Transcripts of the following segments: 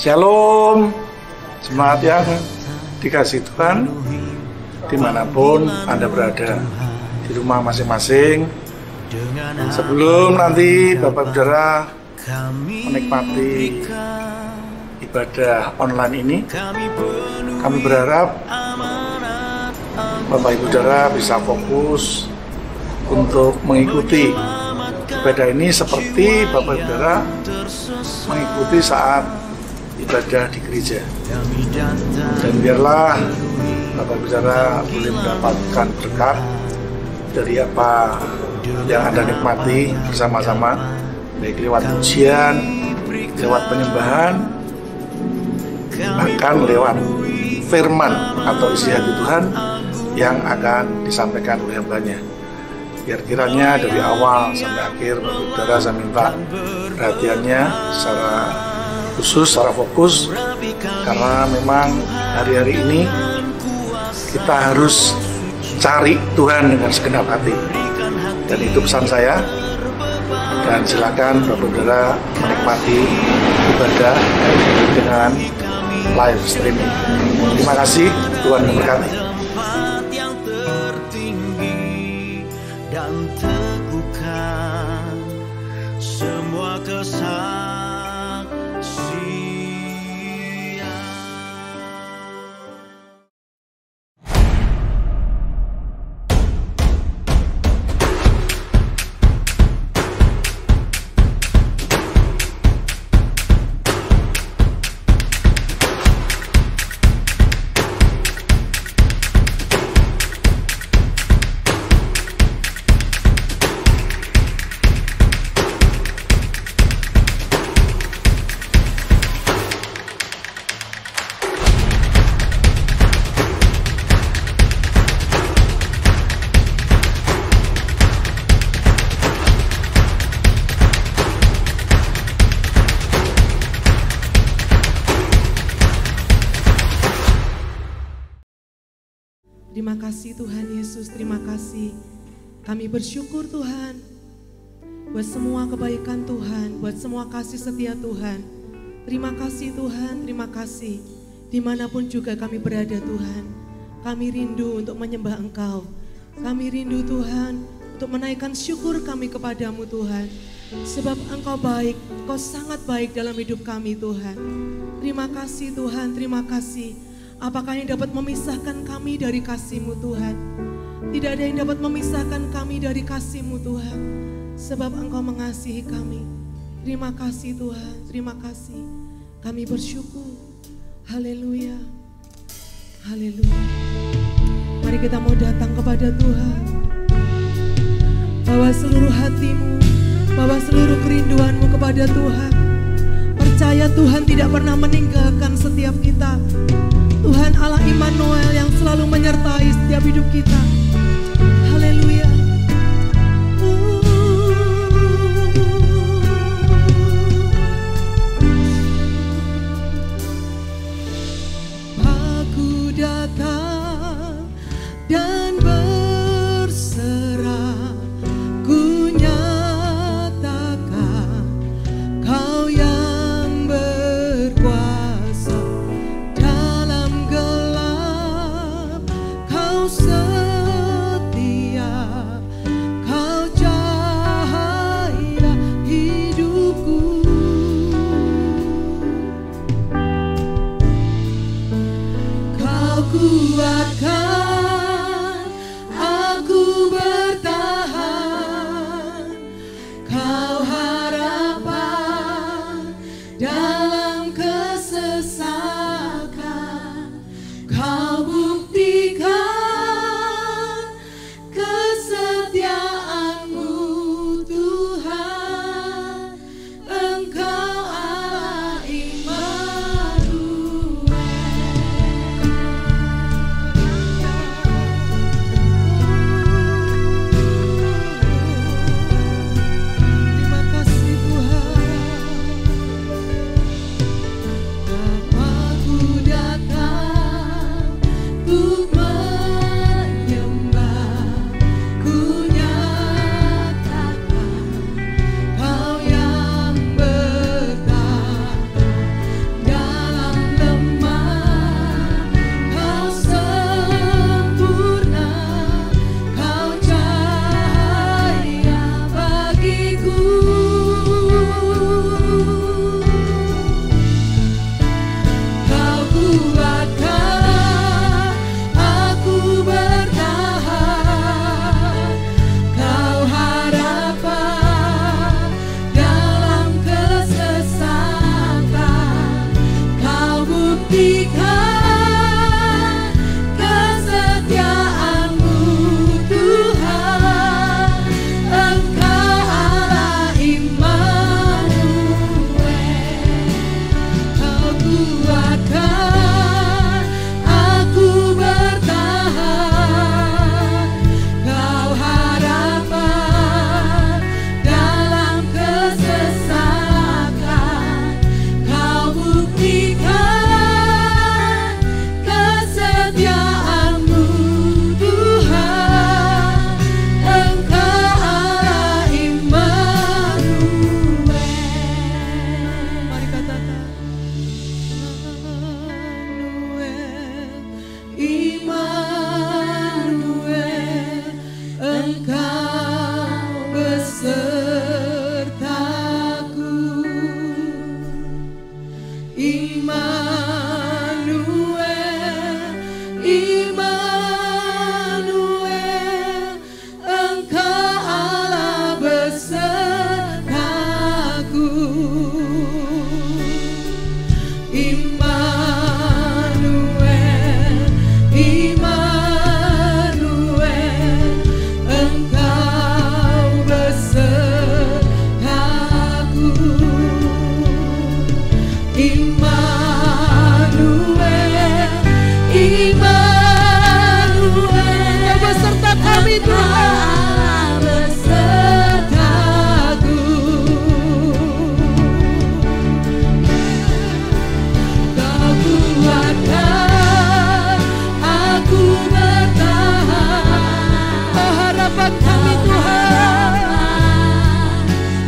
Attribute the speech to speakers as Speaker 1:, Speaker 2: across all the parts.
Speaker 1: Shalom, semangat yang dikasih Tuhan dimanapun Anda berada, di rumah masing-masing. Sebelum nanti Bapak Saudara menikmati ibadah online ini, kami berharap Bapak Ibu Saudara bisa fokus untuk mengikuti ibadah ini seperti Bapak Ibu Saudara mengikuti saat ibadah di gereja. Dan biarlah Bapak Ibu Saudara boleh mendapatkan berkat dari apa yang Anda nikmati bersama-sama, baik lewat pujian, lewat penyembahan, bahkan lewat firman atau isi hati Tuhan yang akan disampaikan oleh hambanya. Biar kiranya dari awal sampai akhir Bapak Ibu Saudara saya minta perhatiannya secara khusus, secara fokus, karena memang hari-hari ini kita harus cari Tuhan dengan segenap hati. Dan itu pesan saya. Dan silakan Bapak Saudara menikmati ibadah dengan live streaming. Terima kasih, Tuhan memberkati. Dan teguhkan semua kesaksian.
Speaker 2: Terima kasih Tuhan Yesus, terima kasih. Kami bersyukur Tuhan buat semua kebaikan Tuhan, buat semua kasih setia Tuhan. Terima kasih Tuhan, terima kasih. Dimanapun juga kami berada Tuhan, kami rindu untuk menyembah Engkau. Kami rindu Tuhan untuk menaikkan syukur kami kepadamu Tuhan. Sebab Engkau baik, Engkau sangat baik dalam hidup kami Tuhan. Terima kasih Tuhan, terima kasih. Apakah yang dapat memisahkan kami dari kasih-Mu Tuhan? Tidak ada yang dapat memisahkan kami dari kasih-Mu Tuhan. Sebab Engkau mengasihi kami. Terima kasih Tuhan, terima kasih. Kami bersyukur. Haleluya. Haleluya. Mari kita mau datang kepada Tuhan. Bawa seluruh hatimu, bawa seluruh kerinduanmu kepada Tuhan. Percaya Tuhan tidak pernah meninggalkan setiap kita. Tuhan Allah Immanuel yang selalu menyertai setiap hidup kita. Haleluya. Aku datang dan berserah, ku nyatakan Kau yang berkuasa dalam gelap, Kau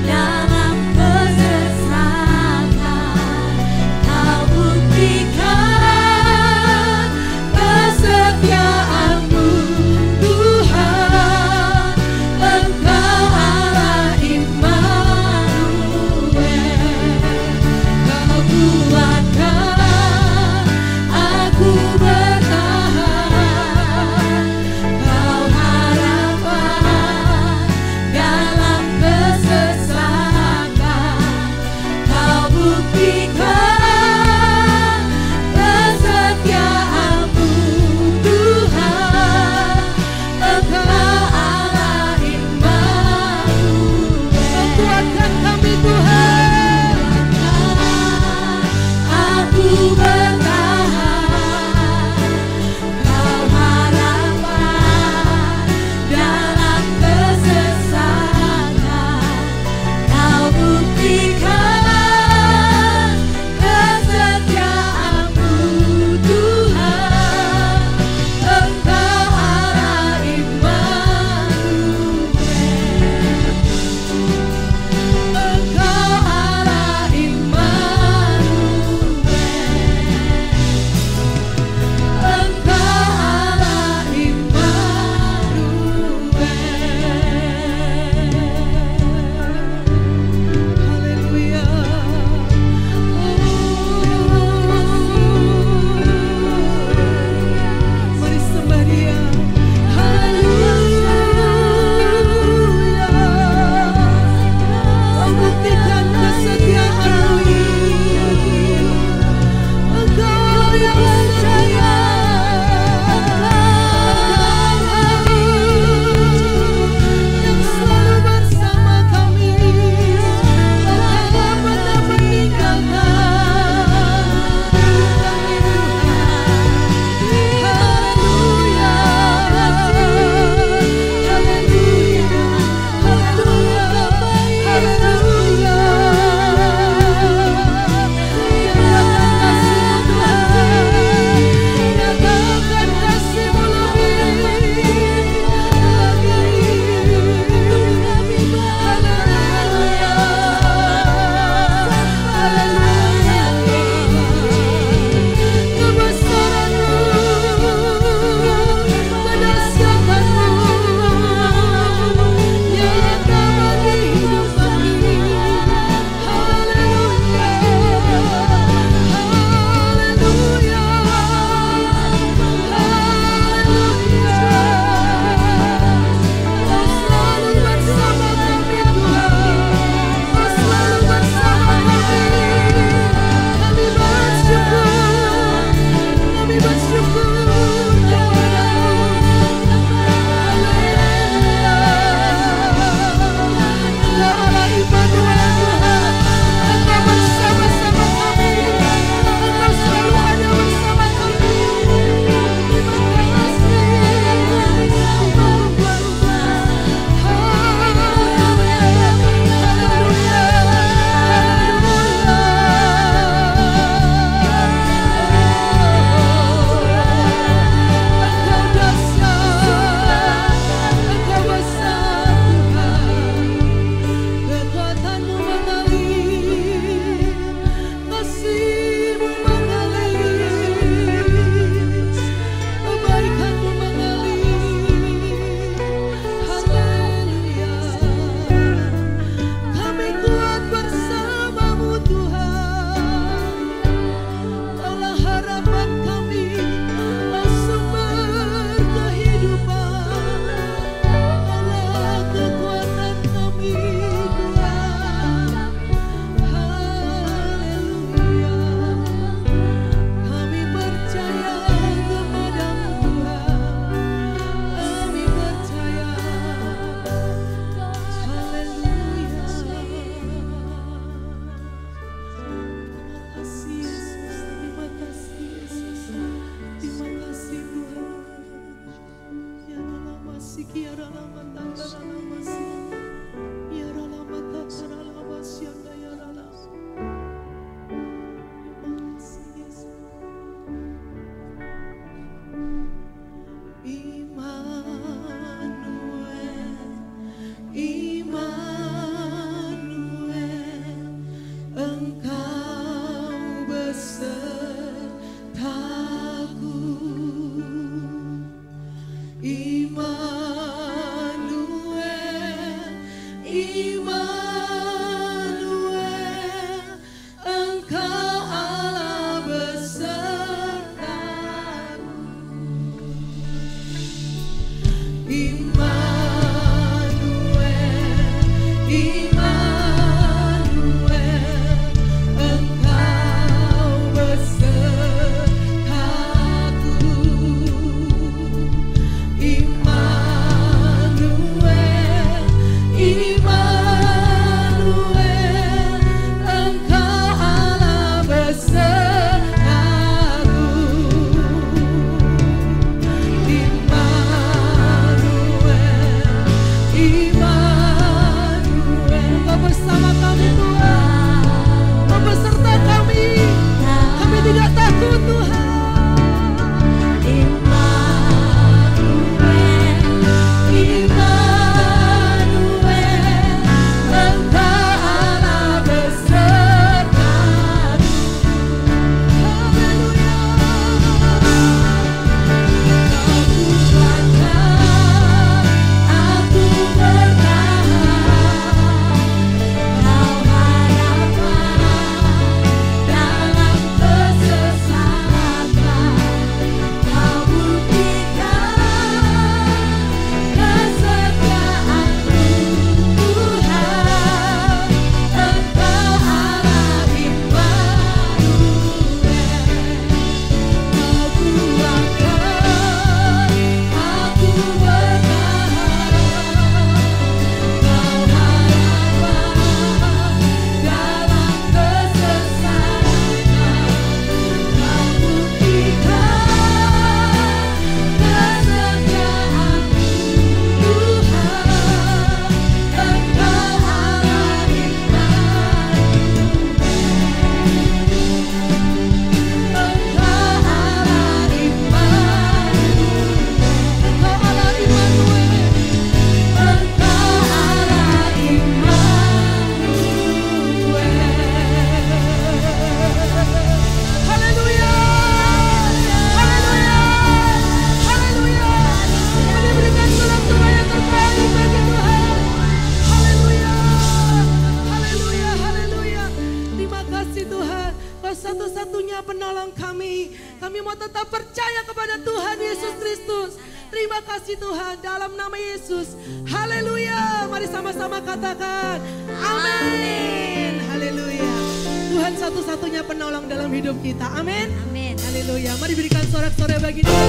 Speaker 3: Dalam kesesatan
Speaker 2: Engkau Allah besertaku. Immanuel, Immanuel, Engkau besertaku. Immanuel, Immanuel, Engkau Allah besertaku. Immanuel, Immanuel, Engkau bersama kami Tuhan, Engkau beserta kami, kami tidak takut Tuhan. Satu-satunya penolong kami. Kami mau tetap percaya kepada Tuhan Yesus Kristus. Terima kasih Tuhan dalam nama Yesus. Haleluya. Mari sama-sama katakan amin. Haleluya. Tuhan satu-satunya penolong dalam hidup kita. Amin.
Speaker 3: Amin.
Speaker 2: Haleluya. Mari berikan sorak-sorai bagi Dia.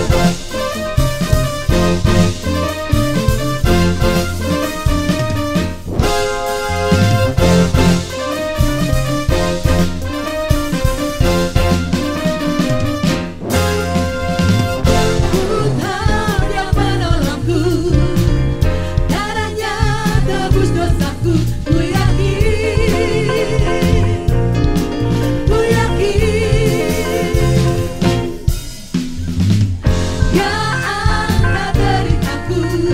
Speaker 3: Ya angkat deritaku.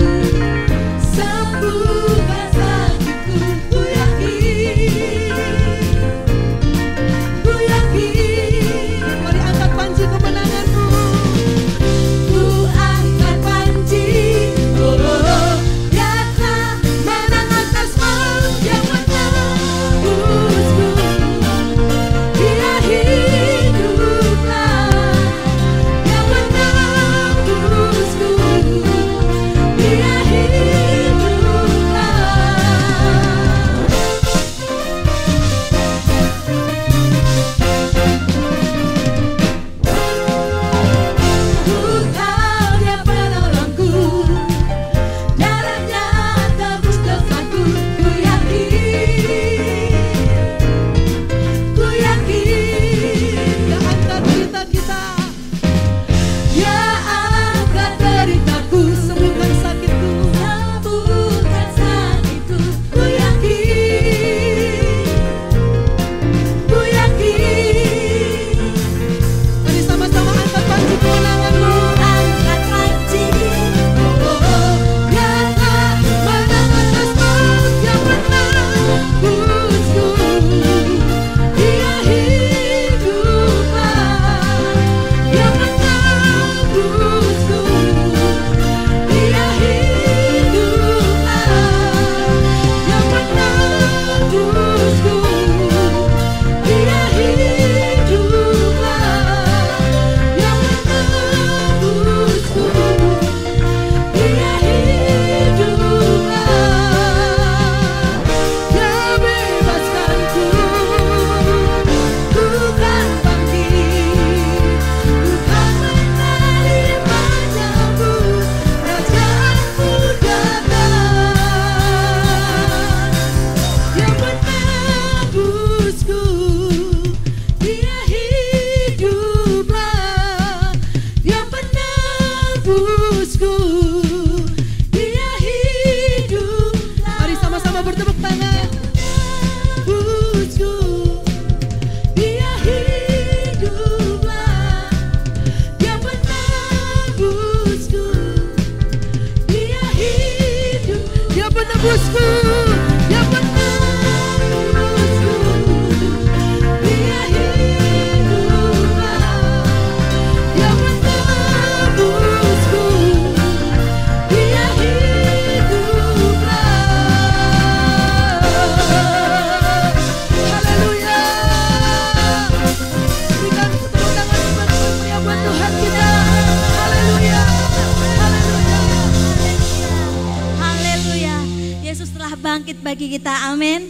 Speaker 3: bagi kita, amin.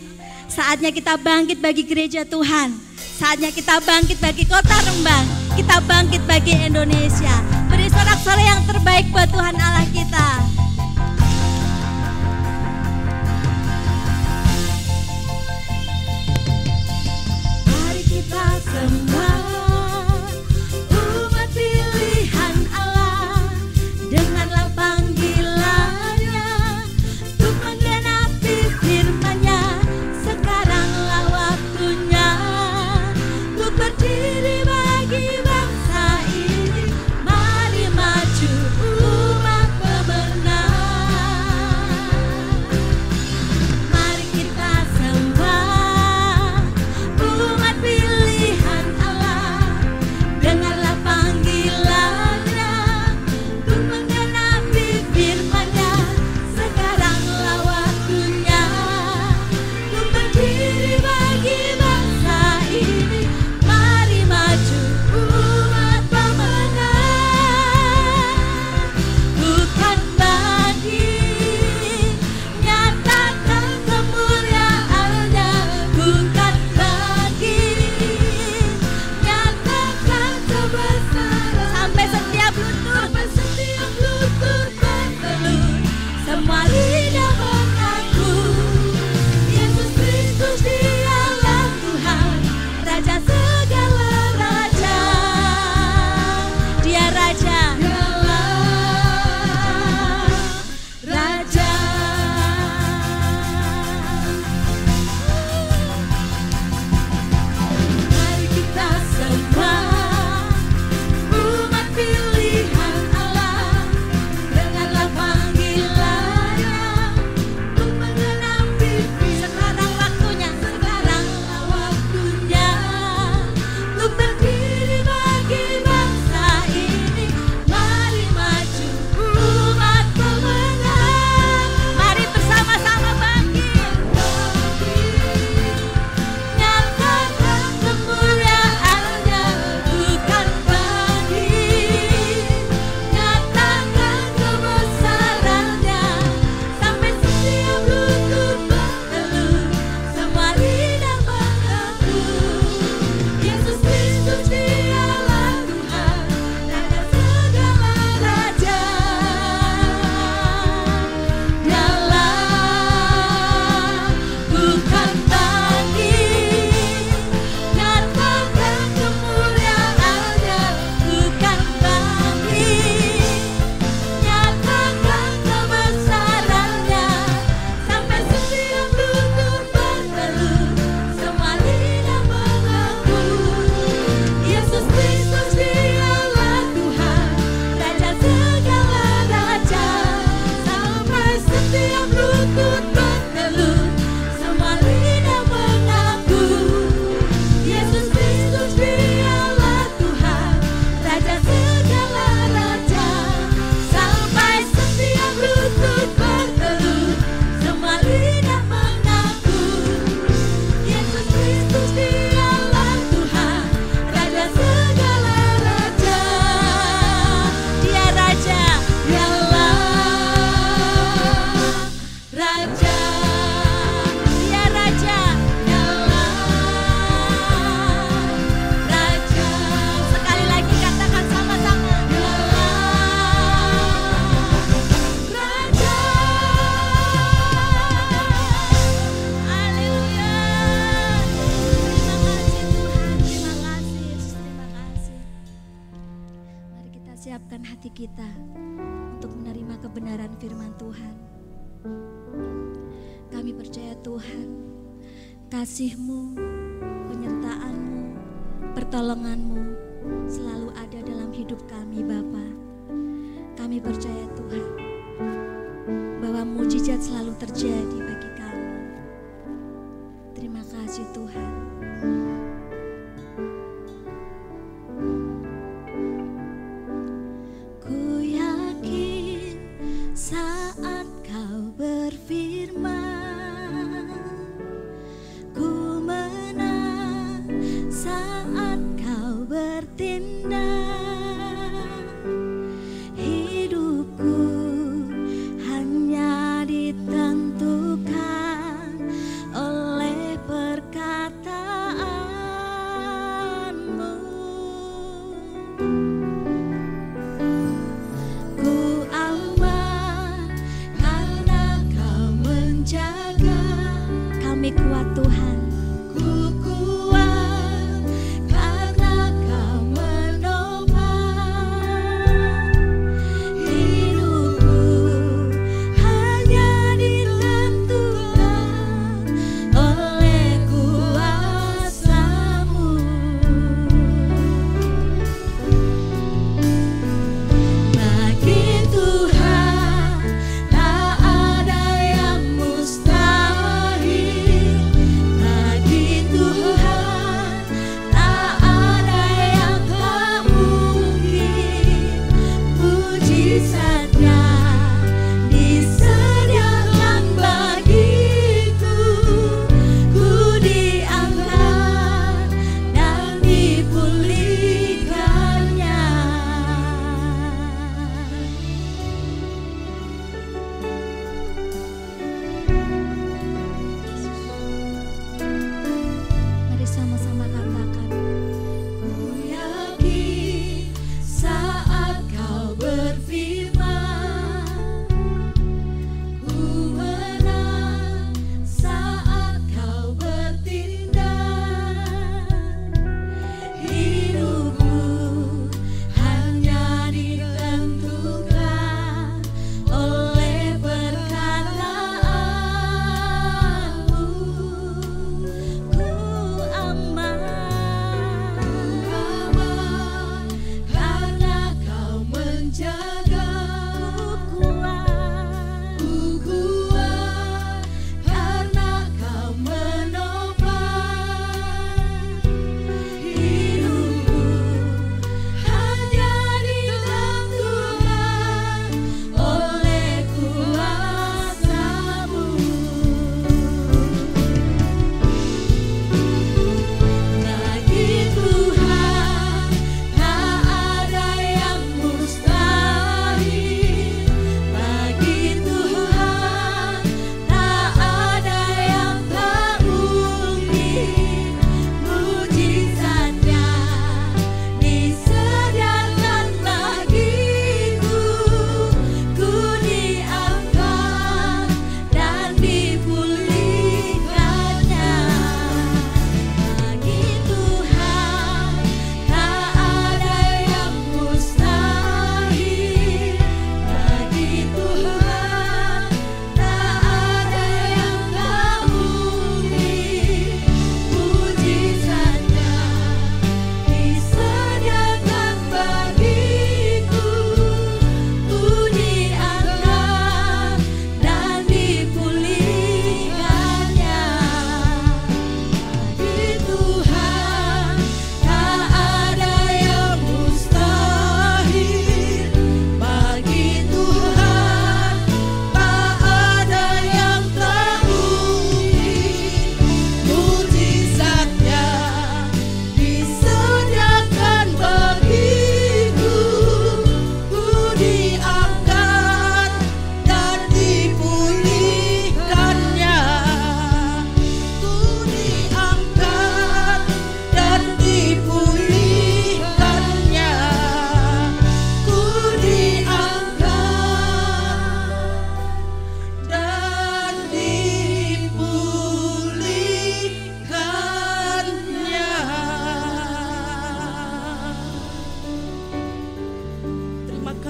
Speaker 3: Saatnya kita bangkit bagi gereja Tuhan. Saatnya kita bangkit bagi kota Rembang. Kita bangkit bagi Indonesia. Beri sorak-sorai yang terbaik buat Tuhan Allah kita. Mari kita semua umat pilihan Allah, dengarlah panggilannya untuk menggenapi firman-Nya. Sekaranglah waktunya untuk berdiri bagi bangsa ini. Mari maju umat pemenang. Mari kita sembah umat pilihan Allah, dengarlah panggilannya untuk menggenapi firman-Nya. Sekaranglah waktunya untuk berdiri bagi bangsa ini. Mari maju umat pemenang. Bukan bagi nyatakan kemuliaan-Nya, bukan bagi nyatakan kebesaran. Sampai setiap lutut bertelut, semua lidah mengaku Yesus Kristus Dialah Tuhan, Raja segala raja. Dia Raja, Raja. Mari kita sembah umat pilihan Allah, dengarlah panggilannya untuk menggenapi firman. Sekaranglah waktunya untuk berdiri bagi bangsa ini. Mari maju umat pemenang. Mari bersama-sama bangkit, nyatakan kemuliaan-Nya, bukan bagi nyatakan kebesaran-Nya. Sampai setiap lutut bertelut, semua lidah mengaku Yesus Kristus Dialah Tuhan, Raja segala raja. Dialah, bukan bagi nyatakan kemuliaan-Nya, bukan bagi nyatakan kebesaran-Nya. Sampai setiap lutut bertelut, semua lidah mengaku Yesus Kristus Dialah Tuhan, Raja segala raja. Sampai setiap lutut bertelut, semua lidah mengaku Yesus Kristus Dialah Tuhan, Raja segala raja. Sampai setiap lutut bertelut, semua lidah mengaku Yesus Kristus Dialah Tuhan, Raja segala raja. Dia Raja, Dialah Raja. Dia Raja, Dialah Raja. Sekali lagi katakan sama-sama, Dialah Raja. Haleluya. Terima kasih Tuhan, terima kasih Yesus, terima kasih. Mari kita siapkan hati kita untuk menerima kebenaran firman Tuhan. Kami percaya Tuhan, kasih-Mu, penyertaan-Mu, pertolongan-Mu selalu ada dalam hidup kami Bapa. Kami percaya Tuhan, bahwa mujizat selalu terjadi bagi kami. Terima kasih Tuhan. Ku yakin saat Kau berfirman, ku menang saat Kau bertindak. Hidupku hanya ditentukan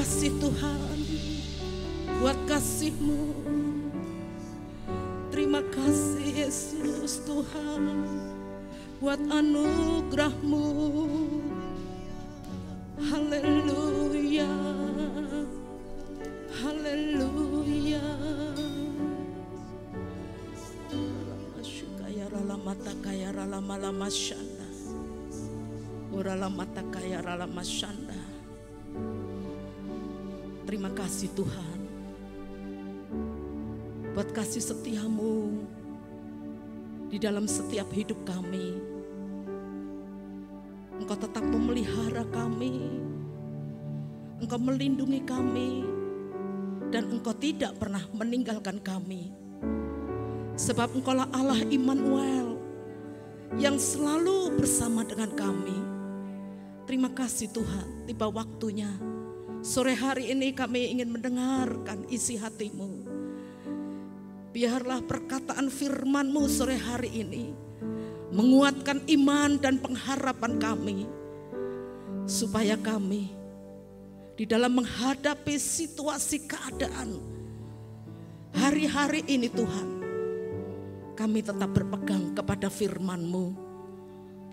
Speaker 2: kasih Tuhan buat kasih-Mu. Terima kasih Yesus Tuhan buat anugerah-Mu. Haleluya, haleluya. Kaya rala mata kaya rala malama syanda. Urala mata kaya rala masyanda. Terima kasih Tuhan buat kasih setia-Mu di dalam setiap hidup kami. Engkau tetap memelihara kami, Engkau melindungi kami, dan Engkau tidak pernah meninggalkan kami. Sebab Engkaulah Allah Immanuel yang selalu bersama dengan kami. Terima kasih Tuhan, tiba waktunya. Sore hari ini kami ingin mendengarkan isi hati-Mu. Biarlah perkataan firman-Mu sore hari ini menguatkan iman dan pengharapan kami. Supaya kami di dalam menghadapi situasi keadaan hari-hari ini Tuhan, kami tetap berpegang kepada firman-Mu.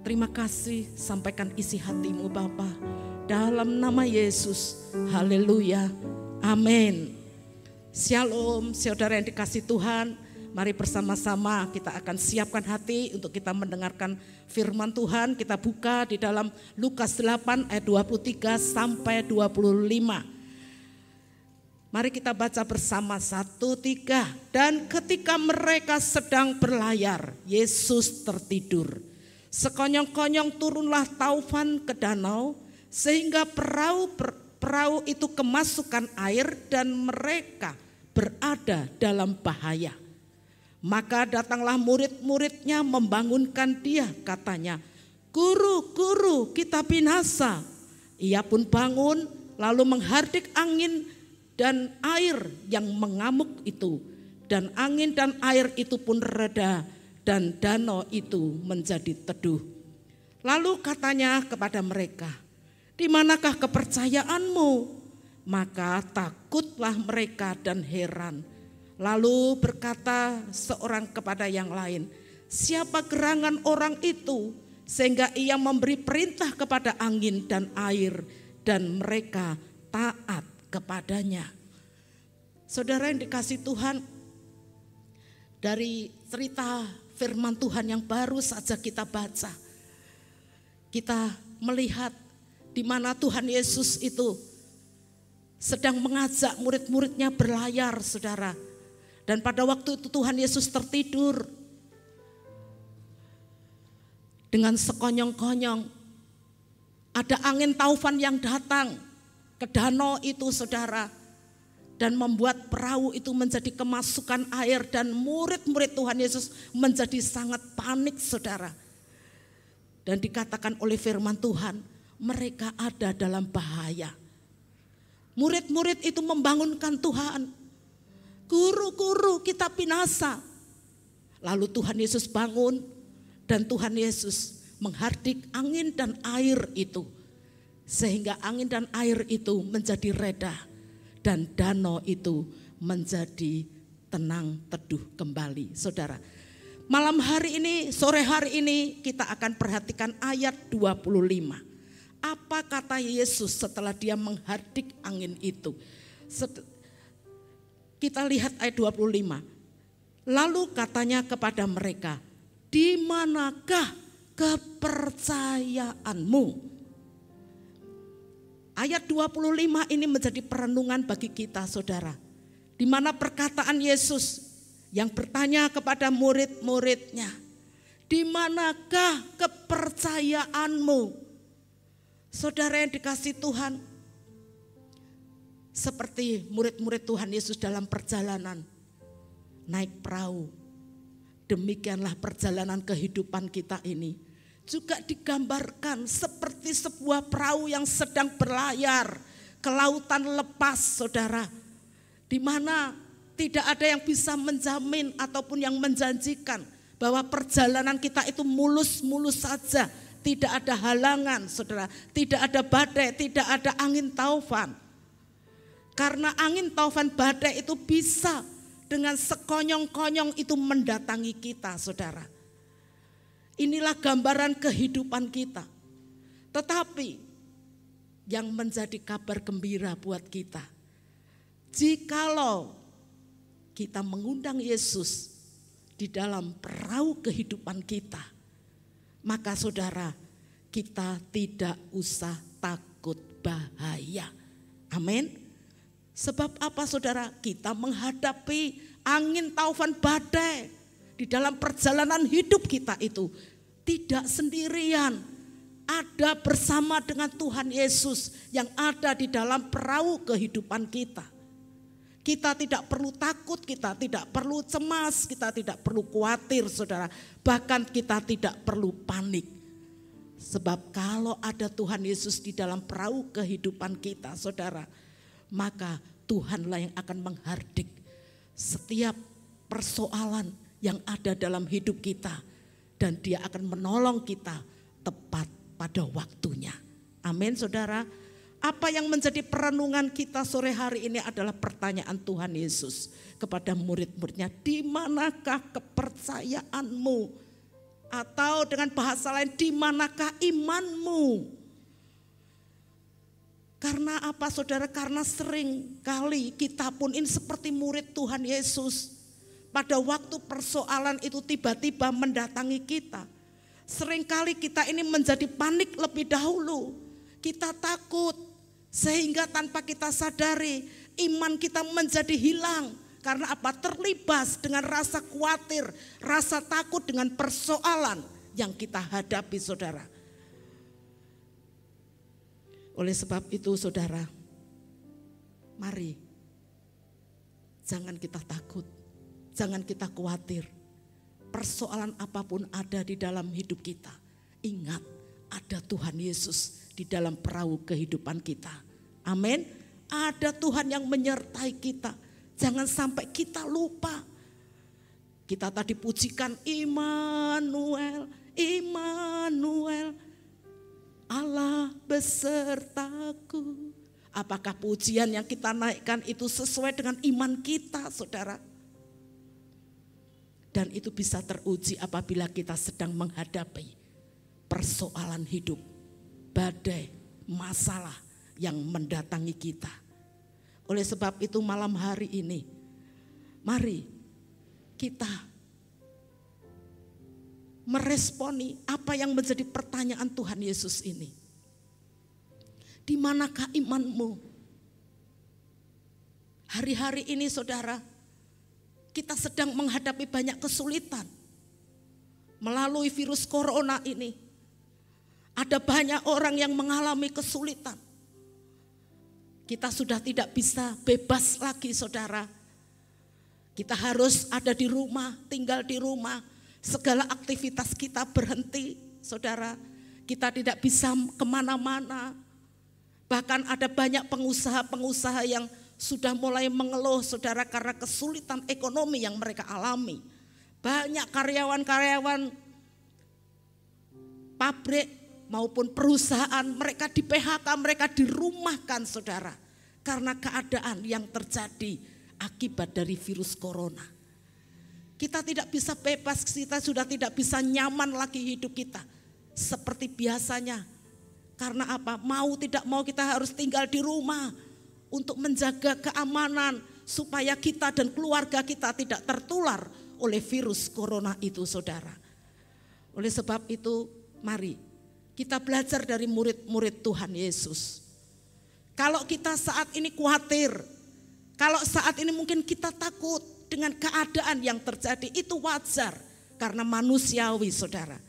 Speaker 2: Terima kasih, sampaikan isi hati-Mu Bapa. Dalam nama Yesus, haleluya, amin. Shalom, saudara yang dikasih Tuhan. Mari bersama-sama kita akan siapkan hati untuk kita mendengarkan firman Tuhan. Kita buka di dalam Lukas 8 ayat 23 sampai 25. Mari kita baca bersama 1, 3. Dan ketika mereka sedang berlayar, Yesus tertidur. Sekonyong-konyong turunlah taufan ke danau, sehingga perahu itu kemasukan air dan mereka berada dalam bahaya. Maka datanglah murid-muridnya membangunkan dia, katanya, "Guru, guru, kita binasa." Ia pun bangun lalu menghardik angin dan air yang mengamuk itu, dan angin dan air itu pun reda dan danau itu menjadi teduh. Lalu katanya kepada mereka, "Di manakah kepercayaanmu?" Maka takutlah mereka dan heran. Lalu berkata seorang kepada yang lain, "Siapa gerangan orang itu sehingga ia memberi perintah kepada angin dan air dan mereka taat kepadanya?" Saudara yang dikasih Tuhan, dari cerita firman Tuhan yang baru saja kita baca, kita melihat di mana Tuhan Yesus itu sedang mengajak murid-muridnya berlayar, saudara. Dan pada waktu itu Tuhan Yesus tertidur. Dengan sekonyong-konyong ada angin taufan yang datang ke danau itu, saudara. Dan membuat perahu itu menjadi kemasukan air, dan murid-murid Tuhan Yesus menjadi sangat panik, saudara. Dan dikatakan oleh firman Tuhan, mereka ada dalam bahaya. Murid-murid itu membangunkan Tuhan, "Guru, guru, kita binasa." Lalu Tuhan Yesus bangun dan Tuhan Yesus menghardik angin dan air itu. Sehingga angin dan air itu menjadi reda dan danau itu menjadi tenang teduh kembali. Saudara, malam hari ini, sore hari ini kita akan perhatikan ayat 25. Apa kata Yesus setelah dia menghardik angin itu? Kita lihat ayat 25. Lalu katanya kepada mereka, "Di manakah kepercayaanmu?" Ayat 25 ini menjadi perenungan bagi kita, saudara. Di mana perkataan Yesus yang bertanya kepada murid-muridnya, "Di manakah kepercayaanmu?" Saudara yang dikasih Tuhan, seperti murid-murid Tuhan Yesus dalam perjalanan naik perahu, demikianlah perjalanan kehidupan kita ini juga digambarkan seperti sebuah perahu yang sedang berlayar ke lautan lepas, saudara, di mana tidak ada yang bisa menjamin ataupun yang menjanjikan bahwa perjalanan kita itu mulus-mulus saja. Tidak ada halangan, saudara. Tidak ada badai, tidak ada angin taufan.
Speaker 4: Karena angin taufan badai itu bisa dengan sekonyong-konyong itu mendatangi kita, saudara. Inilah gambaran kehidupan kita. Tetapi yang menjadi kabar gembira buat kita, jikalau kita mengundang Yesus di dalam perahu kehidupan kita, maka saudara, kita tidak usah takut bahaya. Amin. Sebab apa saudara? Kita menghadapi angin taufan badai di dalam perjalanan hidup kita itu tidak sendirian. Ada bersama dengan Tuhan Yesus yang ada di dalam perahu kehidupan kita. Kita tidak perlu takut, kita tidak perlu cemas, kita tidak perlu khawatir saudara. Bahkan kita tidak perlu panik. Sebab kalau ada Tuhan Yesus di dalam perahu kehidupan kita saudara, maka Tuhanlah yang akan menghardik setiap persoalan yang ada dalam hidup kita. Dan Dia akan menolong kita tepat pada waktunya. Amin saudara. Apa yang menjadi perenungan kita sore hari ini adalah pertanyaan Tuhan Yesus kepada murid-muridnya. Di manakah kepercayaanmu? Atau dengan bahasa lain, di manakah imanmu? Karena apa saudara? Karena sering kali kita pun ini seperti murid Tuhan Yesus. Pada waktu persoalan itu tiba-tiba mendatangi kita. Sering kali kita ini menjadi panik lebih dahulu. Kita takut sehingga tanpa kita sadari iman kita menjadi hilang. Karena apa? Terlibas dengan rasa khawatir, rasa takut dengan persoalan yang kita hadapi saudara. Oleh sebab itu saudara, mari jangan kita takut, jangan kita khawatir. Persoalan apapun ada di dalam hidup kita, ingat ada Tuhan Yesus di dalam perahu kehidupan kita. Amin. Ada Tuhan yang menyertai kita. Jangan sampai kita lupa. Kita tadi pujikan Immanuel, Immanuel. Allah besertaku. Apakah pujian yang kita naikkan itu sesuai dengan iman kita saudara? Dan itu bisa teruji apabila kita sedang menghadapi persoalan hidup, badai, masalah yang mendatangi kita. Oleh sebab itu malam hari ini, mari kita meresponi apa yang menjadi pertanyaan Tuhan Yesus ini. Di manakah imanmu? Hari-hari ini saudara, kita sedang menghadapi banyak kesulitan. Melalui virus corona ini, ada banyak orang yang mengalami kesulitan. Kita sudah tidak bisa bebas lagi saudara. Kita harus ada di rumah, tinggal di rumah. Segala aktivitas kita berhenti, saudara. Kita tidak bisa kemana-mana. Bahkan ada banyak pengusaha-pengusaha yang sudah mulai mengeluh, saudara, karena kesulitan ekonomi yang mereka alami. Banyak karyawan-karyawan pabrik maupun perusahaan, mereka di PHK, mereka dirumahkan, saudara. Karena keadaan yang terjadi akibat dari virus corona. Kita tidak bisa bebas, kita sudah tidak bisa nyaman lagi hidup kita seperti biasanya. Karena apa? Mau tidak mau kita harus tinggal di rumah untuk menjaga keamanan supaya kita dan keluarga kita tidak tertular oleh virus corona itu saudara. Oleh sebab itu mari kita belajar dari murid-murid Tuhan Yesus. Kalau kita saat ini khawatir, kalau saat ini mungkin kita takut dengan keadaan yang terjadi, itu wajar karena manusiawi saudara.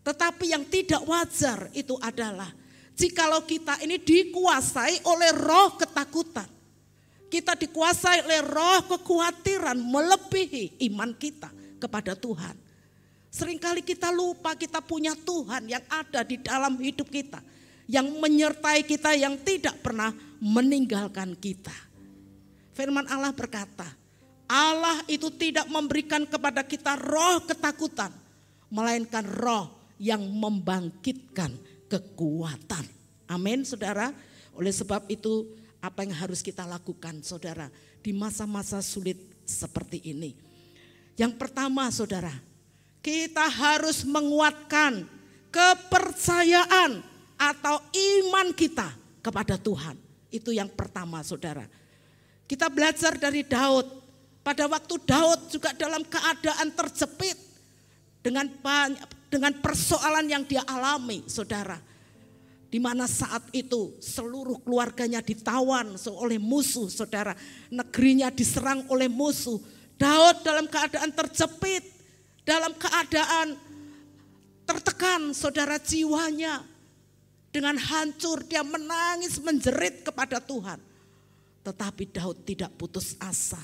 Speaker 4: Tetapi yang tidak wajar itu adalah jikalau kita ini dikuasai oleh roh ketakutan. Kita dikuasai oleh roh kekhawatiran melebihi iman kita kepada Tuhan. Seringkali kita lupa kita punya Tuhan yang ada di dalam hidup kita, yang menyertai kita, yang tidak pernah meninggalkan kita. Firman Allah berkata, Allah itu tidak memberikan kepada kita roh ketakutan, melainkan roh yang membangkitkan kekuatan. Amin saudara. Oleh sebab itu Apa yang harus kita lakukan saudara di masa-masa sulit seperti ini? Yang pertama saudara, kita harus menguatkan kepercayaan atau iman kita kepada Tuhan. Itu yang pertama saudara. Kita belajar dari Daud. Pada waktu Daud juga dalam keadaan terjepit dengan persoalan yang dia alami saudara. Di mana saat itu seluruh keluarganya ditawan oleh musuh saudara. Negerinya diserang oleh musuh. Daud dalam keadaan terjepit, dalam keadaan tertekan saudara jiwanya. Dengan hancur dia menangis menjerit kepada Tuhan. Tetapi Daud tidak putus asa.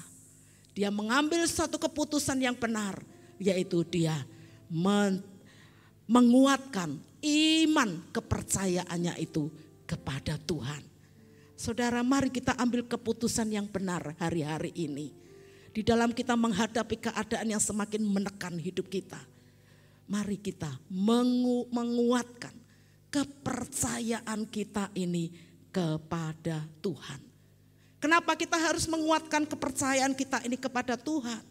Speaker 4: Dia mengambil satu keputusan yang benar. Yaitu dia menguatkan iman kepercayaannya itu kepada Tuhan. Saudara, mari kita ambil keputusan yang benar hari-hari ini. Di dalam kita menghadapi keadaan yang semakin menekan hidup kita. Mari kita menguatkan kepercayaan kita ini kepada Tuhan. Kenapa kita harus menguatkan kepercayaan kita ini kepada Tuhan?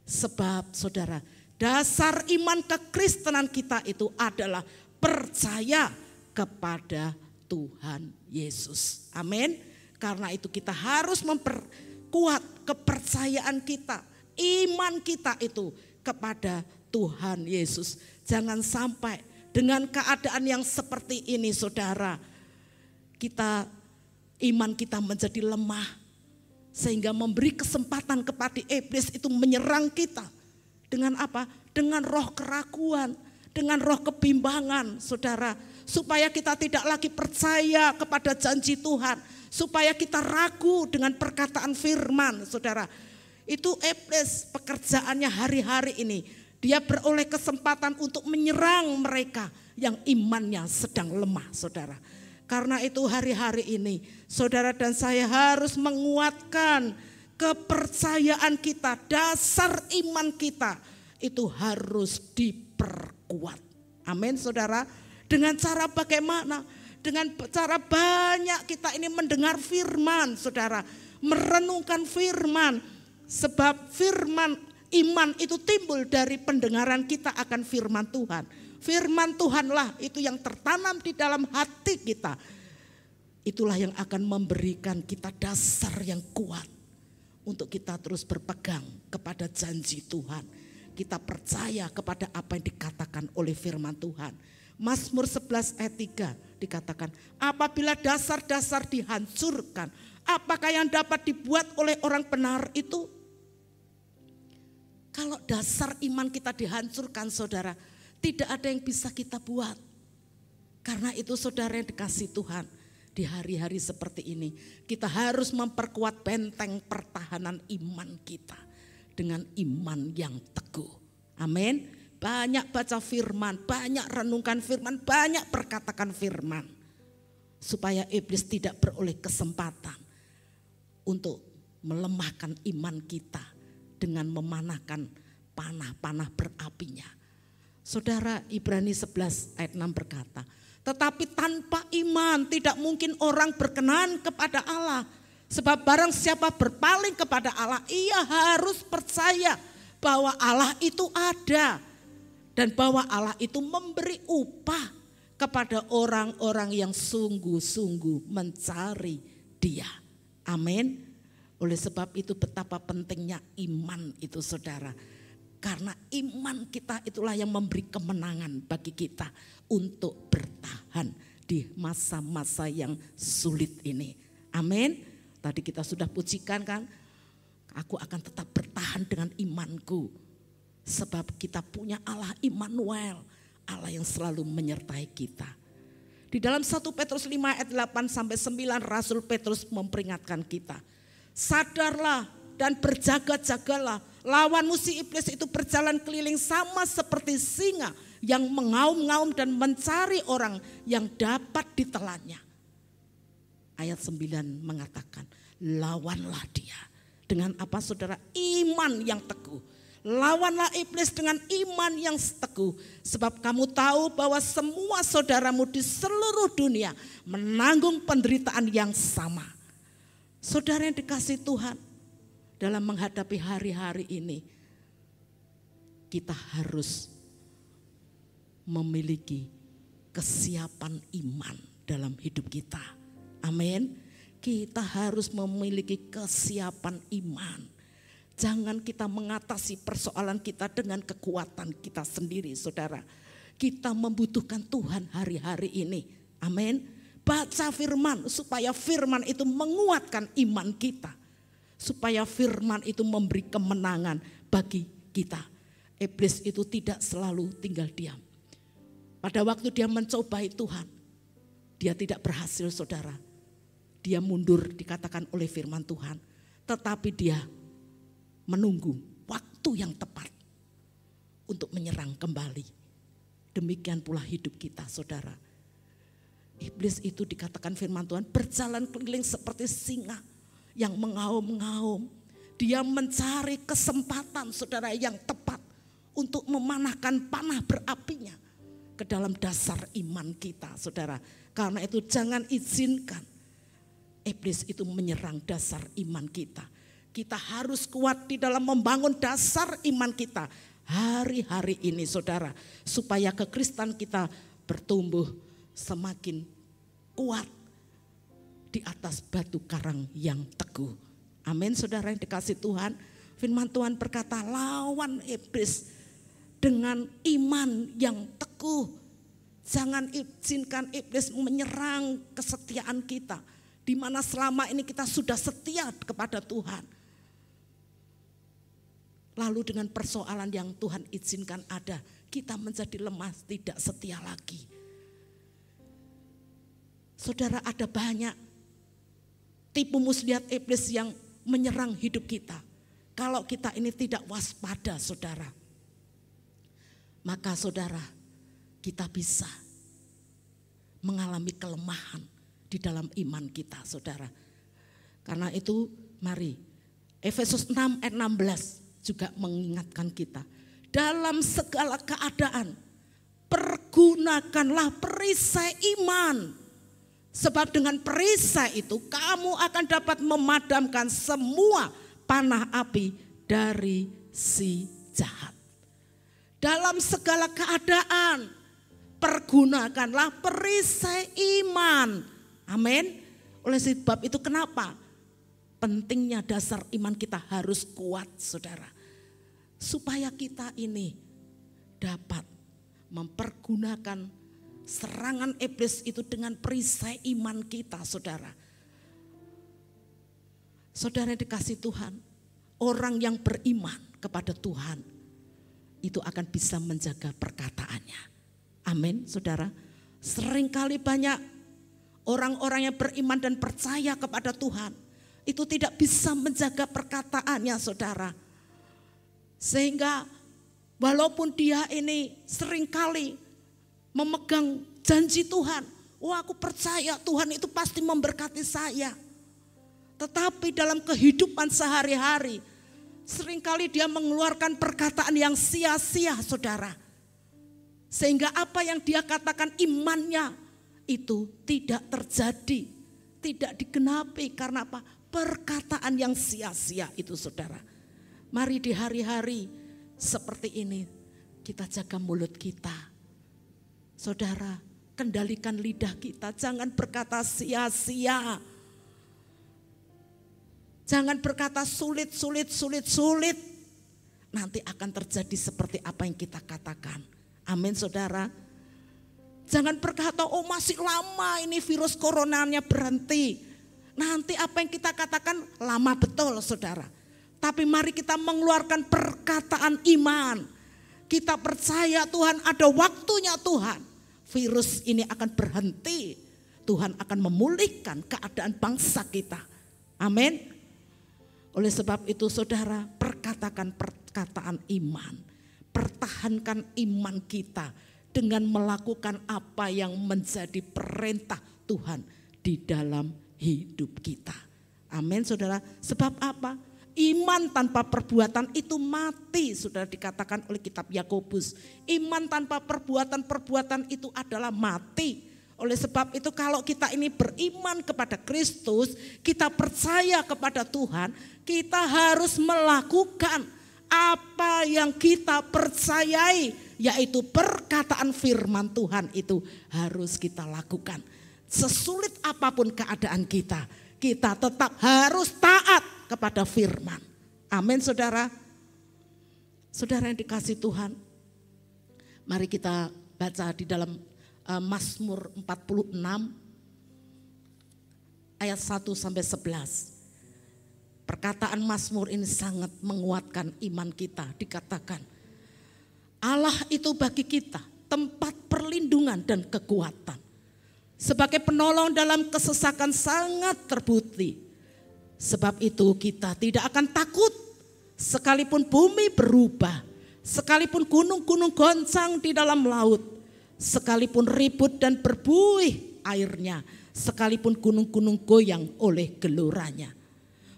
Speaker 4: Sebab saudara, dasar iman kekristenan kita itu adalah percaya kepada Tuhan Yesus. Amin. Karena itu kita harus memperkuat kepercayaan kita, iman kita itu kepada Tuhan Yesus. Jangan sampai dengan keadaan yang seperti ini saudara, iman kita menjadi lemah. Sehingga memberi kesempatan kepada iblis itu menyerang kita. Dengan apa? Dengan roh keraguan, dengan roh kebimbangan saudara. Supaya kita tidak lagi percaya kepada janji Tuhan. Supaya kita ragu dengan perkataan firman saudara. Itu iblis pekerjaannya hari-hari ini. Dia beroleh kesempatan untuk menyerang mereka yang imannya sedang lemah saudara. Karena itu hari-hari ini saudara dan saya harus menguatkan kepercayaan kita. Dasar iman kita itu harus diperkuat. Amin saudara. Dengan cara bagaimana? Dengan cara banyak kita ini mendengar firman saudara. Merenungkan firman. Sebab firman iman itu timbul dari pendengaran kita akan firman Tuhan. Firman Tuhanlah itu yang tertanam di dalam hati kita. Itulah yang akan memberikan kita dasar yang kuat. Untuk kita terus berpegang kepada janji Tuhan. Kita percaya kepada apa yang dikatakan oleh firman Tuhan. Mazmur 11 ayat 3 dikatakan, apabila dasar-dasar dihancurkan, apakah yang dapat dibuat oleh orang benar itu? Kalau dasar iman kita dihancurkan saudara, tidak ada yang bisa kita buat. Karena itu saudara yang dikasihi Tuhan, di hari-hari seperti ini kita harus memperkuat benteng pertahanan iman kita dengan iman yang teguh. Amin. Banyak baca firman, banyak renungkan firman, banyak perkatakan firman. Supaya iblis tidak beroleh kesempatan untuk melemahkan iman kita dengan memanahkan panah-panah berapinya. Saudara, Ibrani 11 ayat 6 berkata, tetapi tanpa iman tidak mungkin orang berkenan kepada Allah. Sebab barang siapa berpaling kepada Allah, ia harus percaya bahwa Allah itu ada. Dan bahwa Allah itu memberi upah kepada orang-orang yang sungguh-sungguh mencari Dia. Amin. Oleh sebab itu betapa pentingnya iman itu saudara. Karena iman kita itulah yang memberi kemenangan bagi kita untuk bertahan di masa-masa yang sulit ini. Amin. Tadi kita sudah pujikan kan, aku akan tetap bertahan dengan imanku. Sebab kita punya Allah Immanuel, Allah yang selalu menyertai kita. Di dalam 1 Petrus 5 ayat 8 sampai 9 Rasul Petrus memperingatkan kita. Sadarlah dan berjaga-jagalah. Lawanmu si iblis itu berjalan keliling sama seperti singa yang mengaum-ngaum dan mencari orang yang dapat ditelannya. Ayat 9 mengatakan, lawanlah dia. Dengan apa saudara? Iman yang teguh. Lawanlah iblis dengan iman yang teguh. Sebab kamu tahu bahwa semua saudaramu di seluruh dunia menanggung penderitaan yang sama. Saudara yang dikasihi Tuhan, dalam menghadapi hari-hari ini, kita harus memiliki kesiapan iman dalam hidup kita. Amin. Kita harus memiliki kesiapan iman. Jangan kita mengatasi persoalan kita dengan kekuatan kita sendiri, saudara. Kita membutuhkan Tuhan hari-hari ini. Amin. Baca firman supaya firman itu menguatkan iman kita. Supaya firman itu memberi kemenangan bagi kita. Iblis itu tidak selalu tinggal diam. Pada waktu dia mencobai Tuhan, dia tidak berhasil, saudara. Dia mundur dikatakan oleh firman Tuhan. Tetapi dia menunggu waktu yang tepat untuk menyerang kembali. Demikian pula hidup kita, saudara. Iblis itu dikatakan firman Tuhan berjalan keliling seperti singa yang mengaum-ngaum. Dia mencari kesempatan, saudara, yang tepat untuk memanahkan panah berapinya ke dalam dasar iman kita, saudara. Karena itu jangan izinkan iblis itu menyerang dasar iman kita. Kita harus kuat di dalam membangun dasar iman kita hari-hari ini, saudara. Supaya kekristenan kita bertumbuh semakin kuat di atas batu karang yang teguh. Amin, saudara yang dikasihi Tuhan. Firman Tuhan berkata, lawan iblis dengan iman yang teguh. Jangan izinkan iblis menyerang kesetiaan kita. Di mana selama ini kita sudah setia kepada Tuhan. Lalu dengan persoalan yang Tuhan izinkan ada, kita menjadi lemah, tidak setia lagi. Saudara, ada banyak tipu muslihat iblis yang menyerang hidup kita. Kalau kita ini tidak waspada, saudara, maka saudara, kita bisa mengalami kelemahan di dalam iman kita, saudara. Karena itu mari, Efesus 6 ayat 16 juga mengingatkan kita. Dalam segala keadaan, pergunakanlah perisai iman. Sebab dengan perisai itu kamu akan dapat memadamkan semua panah api dari si jahat. Dalam segala keadaan, pergunakanlah perisai iman. Amin. Oleh sebab itu kenapa? Pentingnya dasar iman kita harus kuat, saudara. Supaya kita ini dapat mempergunakan serangan iblis itu dengan perisai iman kita, saudara. Saudara yang dikasihi Tuhan, orang yang beriman kepada Tuhan itu akan bisa menjaga perkataannya. Amin, saudara. Seringkali banyak orang-orang yang beriman dan percaya kepada Tuhan itu tidak bisa menjaga perkataannya, saudara. Sehingga walaupun dia ini seringkali memegang janji Tuhan, wah aku percaya Tuhan itu pasti memberkati saya. Tetapi dalam kehidupan sehari-hari, seringkali dia mengeluarkan perkataan yang sia-sia, saudara. Sehingga apa yang dia katakan imannya itu tidak terjadi, tidak digenapi. Karena apa? Perkataan yang sia-sia itu, saudara. Mari di hari-hari seperti ini kita jaga mulut kita. Saudara, kendalikan lidah kita, jangan berkata sia-sia. Jangan berkata sulit. Nanti akan terjadi seperti apa yang kita katakan. Amin, saudara. Jangan berkata, oh masih lama ini virus coronanya berhenti. Nanti apa yang kita katakan lama betul, saudara. Tapi mari kita mengeluarkan perkataan iman. Kita percaya Tuhan, ada waktunya Tuhan. Virus ini akan berhenti. Tuhan akan memulihkan keadaan bangsa kita. Amin. Oleh sebab itu, saudara, perkatakan perkataan iman. Pertahankan iman kita dengan melakukan apa yang menjadi perintah Tuhan di dalam hidup kita. Amin, saudara. Sebab apa? Iman tanpa perbuatan itu mati, sudah dikatakan oleh kitab Yakobus. Iman tanpa perbuatan itu adalah mati. Oleh sebab itu kalau kita ini beriman kepada Kristus, kita percaya kepada Tuhan, kita harus melakukan apa yang kita percayai, yaitu perkataan firman Tuhan itu harus kita lakukan. Sesulit apapun keadaan kita tetap harus taat kepada firman. Amin saudara. Saudara yang dikasihi Tuhan, mari kita baca di dalam Mazmur 46 ayat 1 sampai 11. Perkataan Mazmur ini sangat menguatkan iman kita. Dikatakan, Allah itu bagi kita tempat perlindungan dan kekuatan. Sebagai penolong dalam kesesakan sangat terbukti. Sebab itu kita tidak akan takut sekalipun bumi berubah, sekalipun gunung-gunung goncang di dalam laut, sekalipun ribut dan berbuih airnya, sekalipun gunung-gunung goyang oleh geloranya.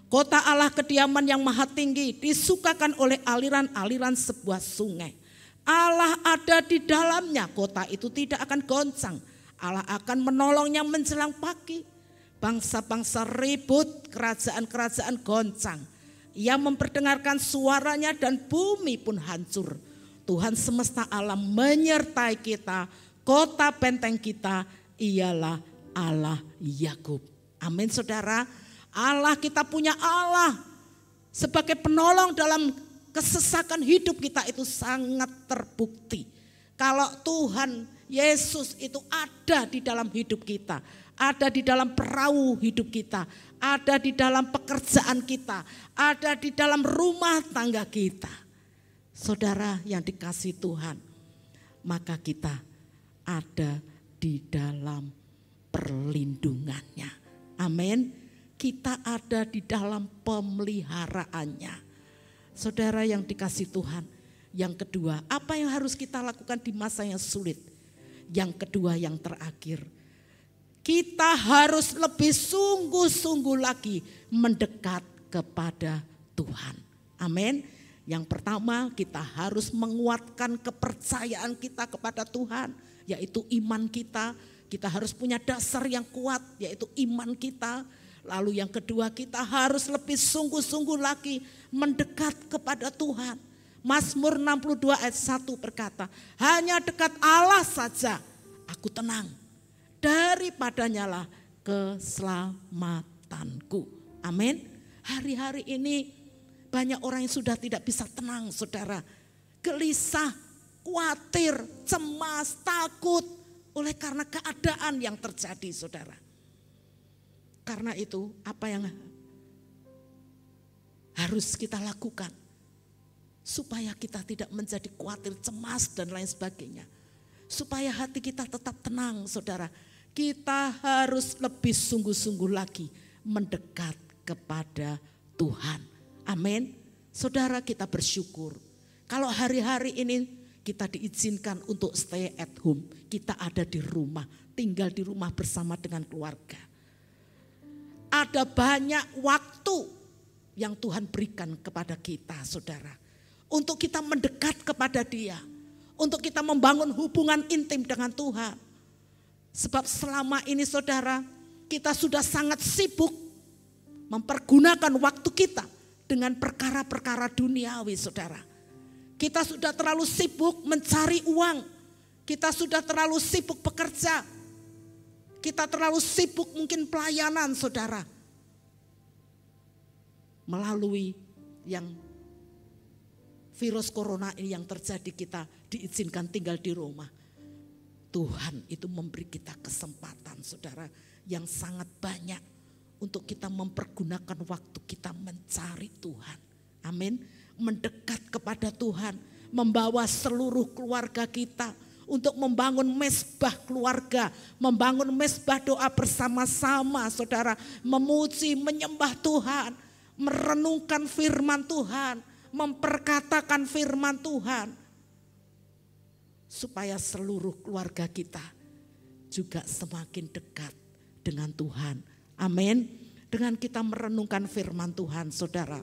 Speaker 4: Kota Allah kediaman yang maha tinggi disukakan oleh aliran-aliran sebuah sungai. Allah ada di dalamnya, kota itu tidak akan goncang. Allah akan menolongnya menjelang pagi. Bangsa-bangsa ribut, kerajaan-kerajaan goncang. Ia memperdengarkan suaranya dan bumi pun hancur. Tuhan semesta alam menyertai kita, kota benteng kita ialah Allah Yakub. Amin saudara. Allah, kita punya Allah sebagai penolong dalam kesesakan hidup kita itu sangat terbukti. Kalau Tuhan Yesus itu ada di dalam hidup kita, ada di dalam perahu hidup kita, ada di dalam pekerjaan kita, ada di dalam rumah tangga kita. Saudara yang dikasihi Tuhan, maka kita ada di dalam perlindungannya. Amin. Kita ada di dalam pemeliharaannya. Saudara yang dikasihi Tuhan, yang kedua, apa yang harus kita lakukan di masa yang sulit? Yang kedua, yang terakhir, kita harus lebih sungguh-sungguh lagi mendekat kepada Tuhan. Amin. Yang pertama, kita harus menguatkan kepercayaan kita kepada Tuhan, yaitu iman kita. Kita harus punya dasar yang kuat, yaitu iman kita. Lalu yang kedua, kita harus lebih sungguh-sungguh lagi mendekat kepada Tuhan. Mazmur 62 ayat 1 berkata, hanya dekat Allah saja aku tenang, daripadanya lah keselamatanku. Amin. Hari-hari ini banyak orang yang sudah tidak bisa tenang saudara. Gelisah, khawatir, cemas, takut oleh karena keadaan yang terjadi saudara. Karena itu apa yang harus kita lakukan supaya kita tidak menjadi khawatir, cemas dan lain sebagainya. Supaya hati kita tetap tenang saudara. Kita harus lebih sungguh-sungguh lagi mendekat kepada Tuhan. Amin. Saudara, kita bersyukur kalau hari-hari ini kita diizinkan untuk stay at home. Kita ada di rumah, tinggal di rumah bersama dengan keluarga. Ada banyak waktu yang Tuhan berikan kepada kita saudara. Untuk kita mendekat kepada Dia. Untuk kita membangun hubungan intim dengan Tuhan. Sebab selama ini saudara, kita sudah sangat sibuk mempergunakan waktu kita dengan perkara-perkara duniawi saudara. Kita sudah terlalu sibuk mencari uang. Kita sudah terlalu sibuk bekerja. Kita terlalu sibuk mungkin pelayanan saudara. Melalui yang virus corona ini yang terjadi, kita diizinkan tinggal di rumah. Tuhan itu memberi kita kesempatan saudara yang sangat banyak untuk kita mempergunakan waktu kita mencari Tuhan. Amin. Mendekat kepada Tuhan, membawa seluruh keluarga kita untuk membangun mezbah keluarga, membangun mezbah doa bersama-sama saudara, memuji, menyembah Tuhan, merenungkan firman Tuhan, memperkatakan firman Tuhan, supaya seluruh keluarga kita juga semakin dekat dengan Tuhan. Amin. Dengan kita merenungkan firman Tuhan saudara,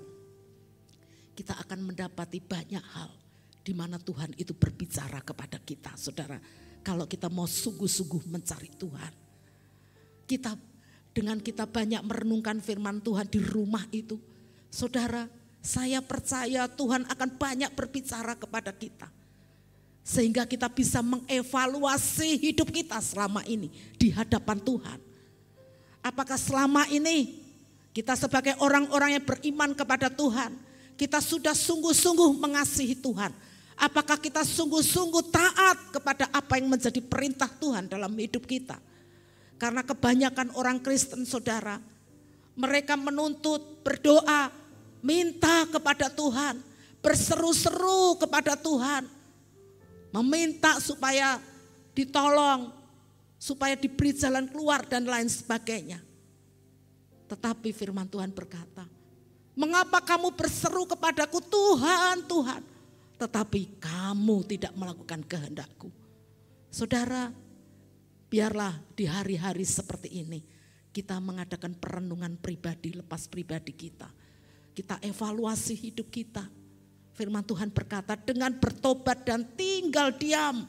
Speaker 4: kita akan mendapati banyak hal di mana Tuhan itu berbicara kepada kita saudara. Kalau kita mau sungguh-sungguh mencari Tuhan. Dengan kita banyak merenungkan firman Tuhan di rumah itu. Saudara, saya percaya Tuhan akan banyak berbicara kepada kita. Sehingga kita bisa mengevaluasi hidup kita selama ini di hadapan Tuhan. Apakah selama ini kita sebagai orang-orang yang beriman kepada Tuhan, kita sudah sungguh-sungguh mengasihi Tuhan? Apakah kita sungguh-sungguh taat kepada apa yang menjadi perintah Tuhan dalam hidup kita? Karena kebanyakan orang Kristen, saudara, mereka menuntut, berdoa, minta kepada Tuhan, berseru-seru kepada Tuhan, meminta supaya ditolong, supaya diberi jalan keluar dan lain sebagainya. Tetapi firman Tuhan berkata, mengapa kamu berseru kepadaku Tuhan, Tuhan, tetapi kamu tidak melakukan kehendak-Ku? Saudara, biarlah di hari-hari seperti ini kita mengadakan perenungan pribadi, lepas pribadi kita. Kita evaluasi hidup kita. Firman Tuhan berkata, dengan bertobat dan tinggal diam,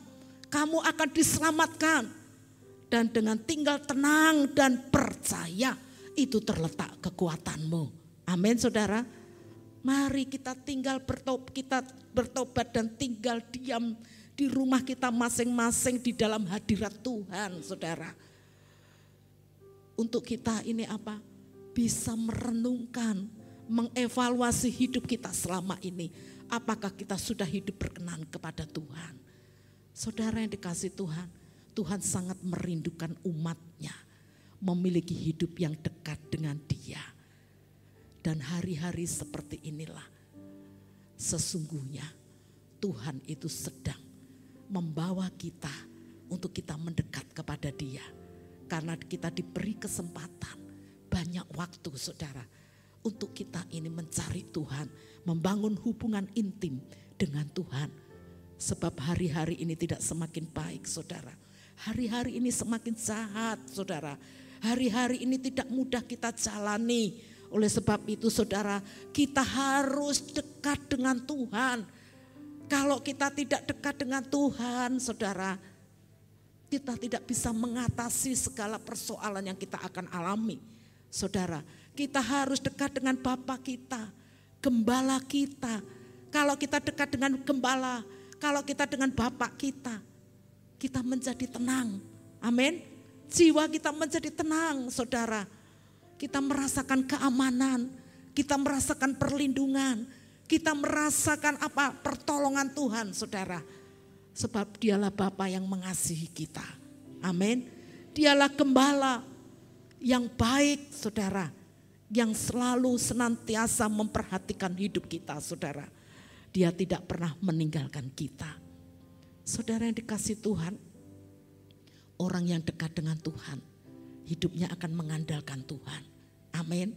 Speaker 4: kamu akan diselamatkan. Dan dengan tinggal tenang dan percaya, itu terletak kekuatanmu. Amin, saudara. Mari kita bertobat dan tinggal diam di rumah kita masing-masing di dalam hadirat Tuhan, saudara. Untuk kita ini apa? Bisa merenungkan, mengevaluasi hidup kita selama ini. Apakah kita sudah hidup berkenan kepada Tuhan? Saudara yang dikasihi Tuhan, Tuhan sangat merindukan umatnya memiliki hidup yang dekat dengan Dia. Dan hari-hari seperti inilah sesungguhnya Tuhan itu sedang membawa kita untuk kita mendekat kepada Dia. Karena kita diberi kesempatan banyak waktu, saudara, untuk kita ini mencari Tuhan, membangun hubungan intim dengan Tuhan. Sebab hari-hari ini tidak semakin baik, saudara. Hari-hari ini semakin jahat, saudara. Hari-hari ini tidak mudah kita jalani. Oleh sebab itu, saudara, kita harus dekat dengan Tuhan. Kalau kita tidak dekat dengan Tuhan, saudara, kita tidak bisa mengatasi segala persoalan yang kita akan alami. Saudara, kita harus dekat dengan Bapa kita, Gembala kita. Kalau kita dekat dengan Gembala, kalau kita dengan Bapa kita menjadi tenang. Amin. Jiwa kita menjadi tenang, saudara. Kita merasakan keamanan, kita merasakan perlindungan, kita merasakan pertolongan Tuhan, saudara. Sebab Dialah Bapa yang mengasihi kita. Amin. Dialah Gembala yang baik, saudara, yang selalu senantiasa memperhatikan hidup kita, saudara. Dia tidak pernah meninggalkan kita. Saudara yang dikasihi Tuhan, orang yang dekat dengan Tuhan, hidupnya akan mengandalkan Tuhan. Amin.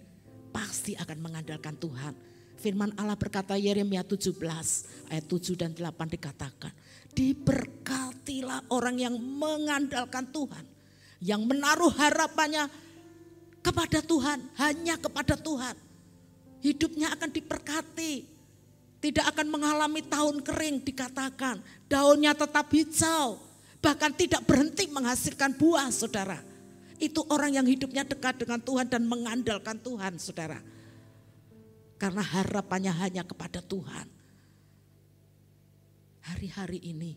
Speaker 4: Pasti akan mengandalkan Tuhan. Firman Allah berkata, Yeremia 17 ayat 7 dan 8 dikatakan, diberkatilah orang yang mengandalkan Tuhan, yang menaruh harapannya kepada Tuhan, hanya kepada Tuhan. Hidupnya akan diberkati, tidak akan mengalami tahun kering, dikatakan daunnya tetap hijau, bahkan tidak berhenti menghasilkan buah, saudara. Itu orang yang hidupnya dekat dengan Tuhan dan mengandalkan Tuhan, saudara. Karena harapannya hanya kepada Tuhan. Hari-hari ini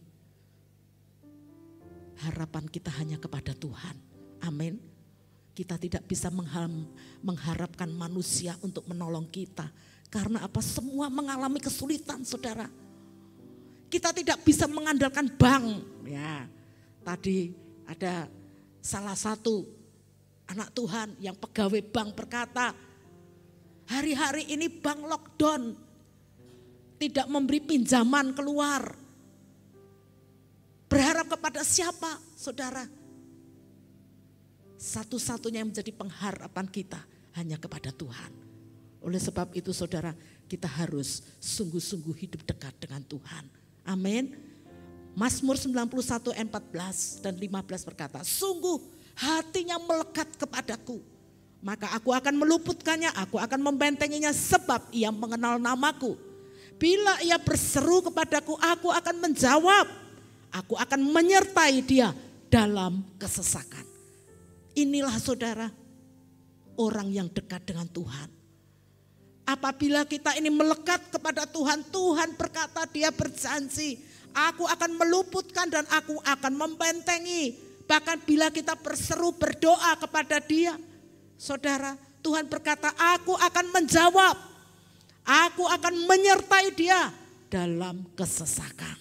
Speaker 4: harapan kita hanya kepada Tuhan. Amin. Kita tidak bisa mengharapkan manusia untuk menolong kita. Karena apa? Semua mengalami kesulitan, saudara. Kita tidak bisa mengandalkan bank. Ya, tadi ada salah satu anak Tuhan yang pegawai bank berkata, hari-hari ini bank lockdown, tidak memberi pinjaman keluar. Berharap kepada siapa, saudara? Satu-satunya yang menjadi pengharapan kita hanya kepada Tuhan. Oleh sebab itu, saudara, kita harus sungguh-sungguh hidup dekat dengan Tuhan. Amin. Mazmur 91 ayat 14 dan 15 berkata, sungguh hatinya melekat kepadaku, maka aku akan meluputkannya, aku akan membentenginya sebab ia mengenal namaku. Bila ia berseru kepadaku, aku akan menjawab. Aku akan menyertai dia dalam kesesakan. Inilah saudara, orang yang dekat dengan Tuhan. Apabila kita ini melekat kepada Tuhan, Tuhan berkata, dia berjanji, aku akan meluputkan dan aku akan membentengi. Bahkan bila kita berseru berdoa kepada dia, saudara, Tuhan berkata, aku akan menjawab. Aku akan menyertai dia dalam kesesakan.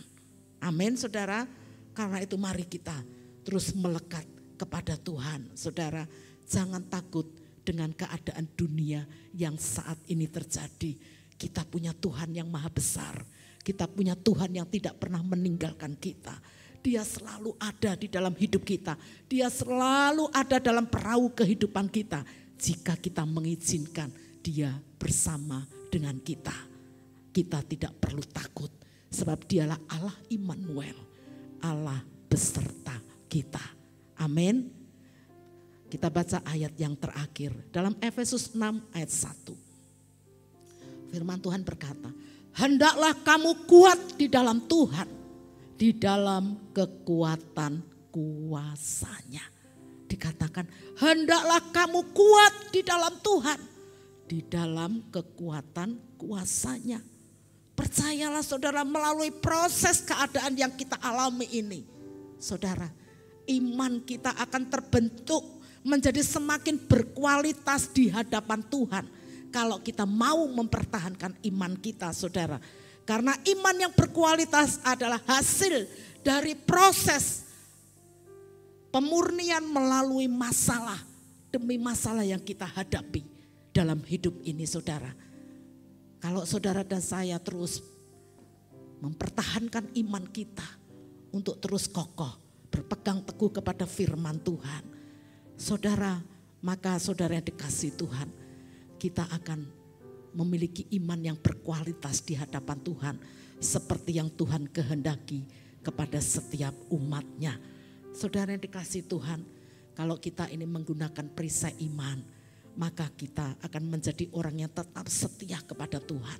Speaker 4: Amin saudara. Karena itu mari kita terus melekat kepada Tuhan. Saudara, jangan takut dengan keadaan dunia yang saat ini terjadi. Kita punya Tuhan yang maha besar. Kita punya Tuhan yang tidak pernah meninggalkan kita. Dia selalu ada di dalam hidup kita. Dia selalu ada dalam perahu kehidupan kita. Jika kita mengizinkan dia bersama dengan kita. Kita tidak perlu takut. Sebab dialah Allah Immanuel. Allah beserta kita. Amin. Kita baca ayat yang terakhir dalam Efesus 6 ayat 1. Firman Tuhan berkata, hendaklah kamu kuat di dalam Tuhan, di dalam kekuatan kuasa-Nya. Dikatakan, hendaklah kamu kuat di dalam Tuhan, di dalam kekuatan kuasa-Nya. Percayalah saudara, melalui proses keadaan yang kita alami ini, saudara, iman kita akan terbentuk menjadi semakin berkualitas di hadapan Tuhan. Kalau kita mau mempertahankan iman kita saudara. Karena iman yang berkualitas adalah hasil dari proses pemurnian melalui masalah demi masalah yang kita hadapi dalam hidup ini saudara. Kalau saudara dan saya terus mempertahankan iman kita untuk terus kokoh, berpegang teguh kepada firman Tuhan. Saudara, maka saudara yang dikasihi Tuhan, kita akan memiliki iman yang berkualitas di hadapan Tuhan. Seperti yang Tuhan kehendaki kepada setiap umat-Nya. Saudara yang dikasihi Tuhan, kalau kita ini menggunakan perisai iman, maka kita akan menjadi orang yang tetap setia kepada Tuhan.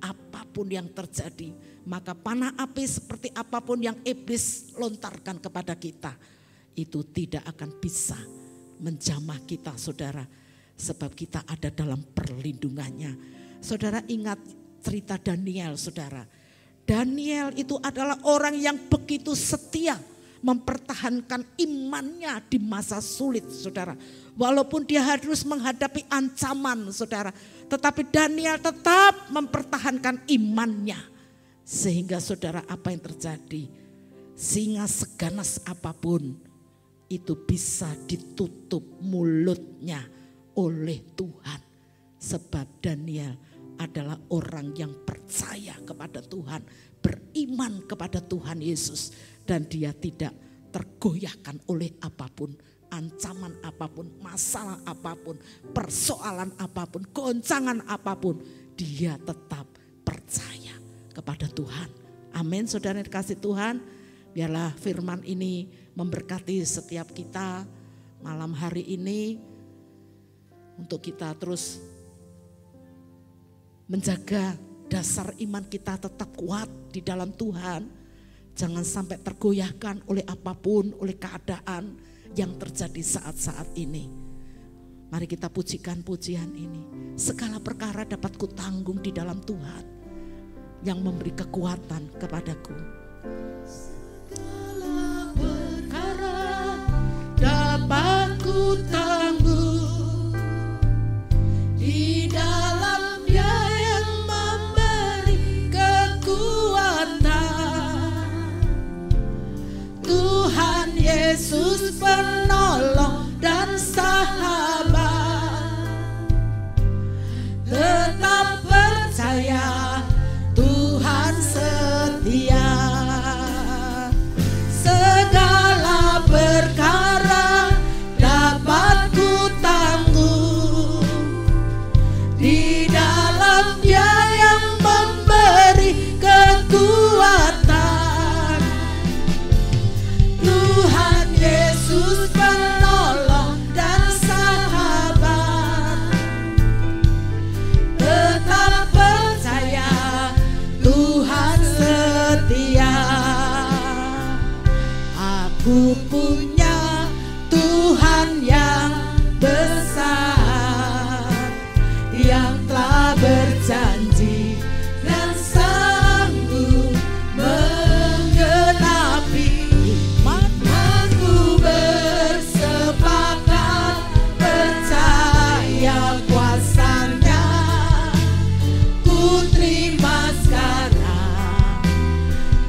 Speaker 4: Apapun yang terjadi, maka panah api seperti apapun yang iblis lontarkan kepada kita, itu tidak akan bisa menjamah kita saudara. Sebab kita ada dalam perlindungannya. Saudara ingat cerita Daniel saudara. Daniel itu adalah orang yang begitu setia mempertahankan imannya di masa sulit saudara. Walaupun dia harus menghadapi ancaman saudara. Tetapi Daniel tetap mempertahankan imannya. Sehingga saudara apa yang terjadi? Sehingga seganas apapun itu bisa ditutup mulutnya oleh Tuhan. Sebab Daniel adalah orang yang percaya kepada Tuhan, beriman kepada Tuhan Yesus, dan dia tidak tergoyahkan oleh apapun, ancaman apapun, masalah apapun, persoalan apapun, goncangan apapun, dia tetap percaya kepada Tuhan. Amin. Saudara yang dikasihi Tuhan, biarlah firman ini memberkati setiap kita malam hari ini. Untuk kita terus menjaga dasar iman kita tetap kuat di dalam Tuhan. Jangan sampai tergoyahkan oleh apapun, oleh keadaan yang terjadi saat-saat ini. Mari kita pujikan pujian ini. Segala perkara dapat kutanggung di dalam Tuhan yang memberi kekuatan kepadaku. Segala perkara dapat kutanggung di dalam Dia yang memberi kekuatan. Tuhan Yesus penolong dan sahabat. Tetap percaya Tuhan setia. Segala perkara dapat kutanggung di dalam Dia yang memberi kekuatan. Tuhan Yesus penolong dan sahabat. Ya kuasanya ku terima sekarang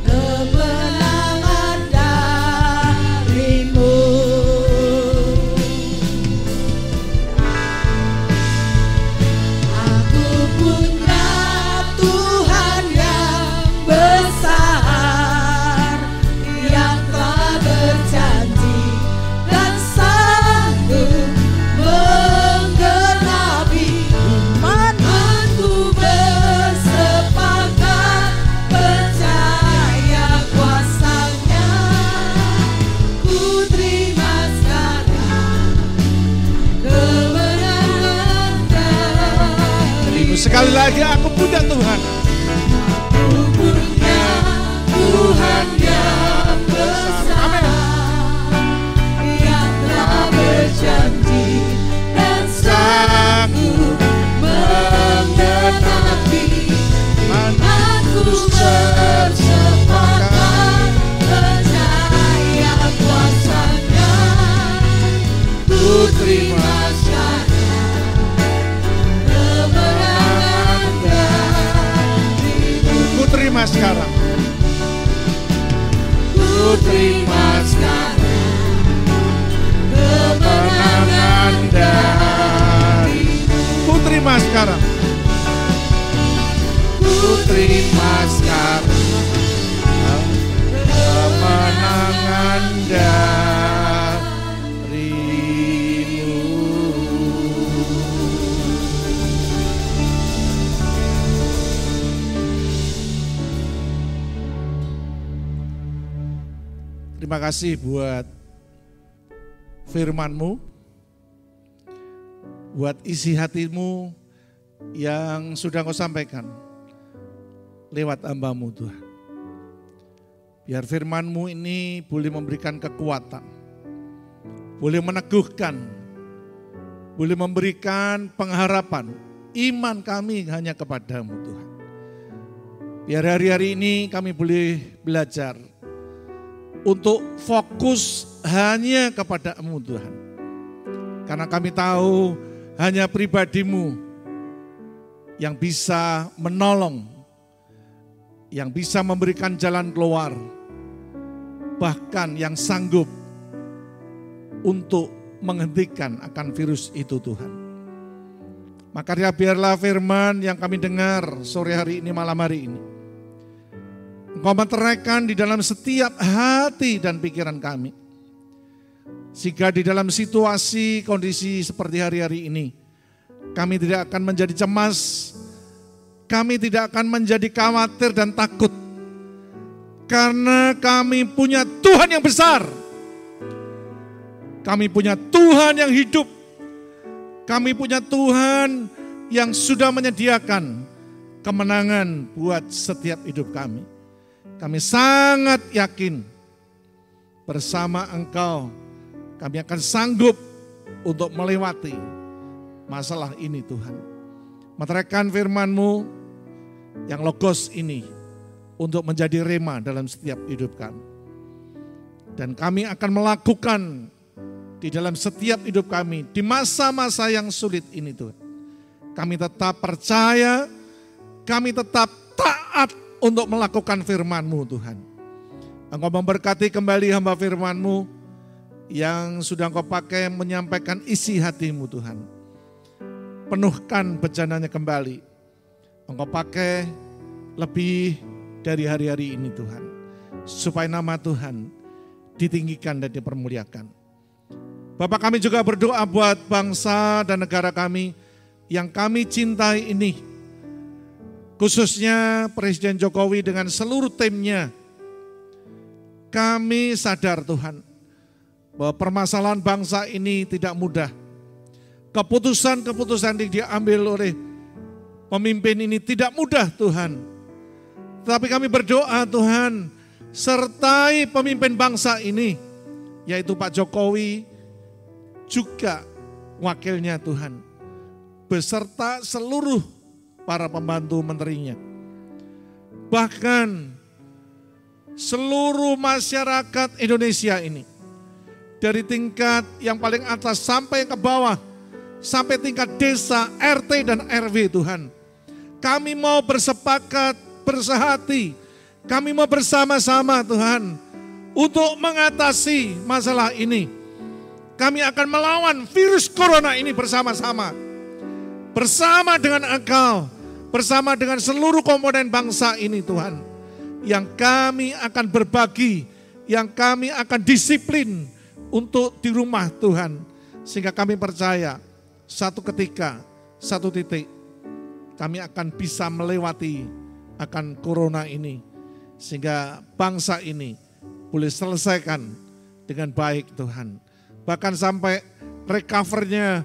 Speaker 4: kemenangan darimu. Aku punya Tuhan yang besar, yang telah berjanji dan sanggup menggenapi imanku. Bersepakat percaya kuasanya, ku terima sekarang kemenangan darimu.
Speaker 1: Sekali lagi, aku punya Tuhan.
Speaker 4: Aku punya Tuhan yang besar, yang telah berjanji dan sanggup menggenapi imanku. Bersepakat percaya kuasanya, ku terima sekarang kemenangan darimu.
Speaker 1: Ku terima sekarang.
Speaker 4: Ku terima sekarang kemenangan darimu.
Speaker 1: Ku terima sekarang.
Speaker 4: Ku terima sekarang
Speaker 1: Kemenangan darimu. Terima kasih buat firman-Mu, buat isi hatimu yang sudah Kau sampaikan lewat hamba-Mu Tuhan. Biar firman-Mu ini boleh memberikan kekuatan, boleh meneguhkan, boleh memberikan pengharapan. Iman kami hanya kepadamu Tuhan. Biar hari-hari ini kami boleh belajar untuk fokus hanya kepada-Mu Tuhan. Karena kami tahu hanya pribadi-Mu yang bisa menolong, yang bisa memberikan jalan keluar, bahkan yang sanggup untuk menghentikan akan virus itu Tuhan. Maka biarlah firman yang kami dengar sore hari ini, malam hari ini, Engkau meteraikan di dalam setiap hati dan pikiran kami. Sehingga di dalam situasi kondisi seperti hari-hari ini, kami tidak akan menjadi cemas, kami tidak akan menjadi khawatir dan takut. Karena kami punya Tuhan yang besar. Kami punya Tuhan yang hidup. Kami punya Tuhan yang sudah menyediakan kemenangan buat setiap hidup kami. Kami sangat yakin bersama Engkau kami akan sanggup untuk melewati masalah ini Tuhan. Meteraikan firman-Mu yang logos ini untuk menjadi rema dalam setiap hidup kami. Dan kami akan melakukan di dalam setiap hidup kami di masa-masa yang sulit ini Tuhan. Kami tetap percaya, kami tetap taat untuk melakukan firman-Mu Tuhan. Engkau memberkati kembali hamba firman-Mu yang sudah Engkau pakai menyampaikan isi hati-Mu Tuhan. Penuhkan bejananya kembali. Engkau pakai lebih dari hari-hari ini Tuhan. Supaya nama Tuhan ditinggikan dan dipermuliakan. Bapak, kami juga berdoa buat bangsa dan negara kami yang kami cintai ini. Khususnya Presiden Jokowi dengan seluruh timnya. Kami sadar Tuhan bahwa permasalahan bangsa ini tidak mudah. Keputusan-keputusan yang diambil oleh pemimpin ini tidak mudah Tuhan. Tetapi kami berdoa Tuhan, sertai pemimpin bangsa ini, yaitu Pak Jokowi, juga wakilnya Tuhan, beserta seluruh para pembantu menterinya. Bahkan seluruh masyarakat Indonesia ini, dari tingkat yang paling atas sampai ke bawah, sampai tingkat desa, RT dan RW Tuhan. Kami mau bersepakat, bersehati, kami mau bersama-sama Tuhan untuk mengatasi masalah ini. Kami akan melawan virus corona ini bersama-sama. Bersama dengan Engkau, bersama dengan seluruh komponen bangsa ini Tuhan. Yang kami akan berbagi, yang kami akan disiplin untuk di rumah Tuhan. Sehingga kami percaya satu ketika, satu titik, kami akan bisa melewati akan corona ini. Sehingga bangsa ini boleh selesaikan dengan baik Tuhan. Bahkan sampai recovernya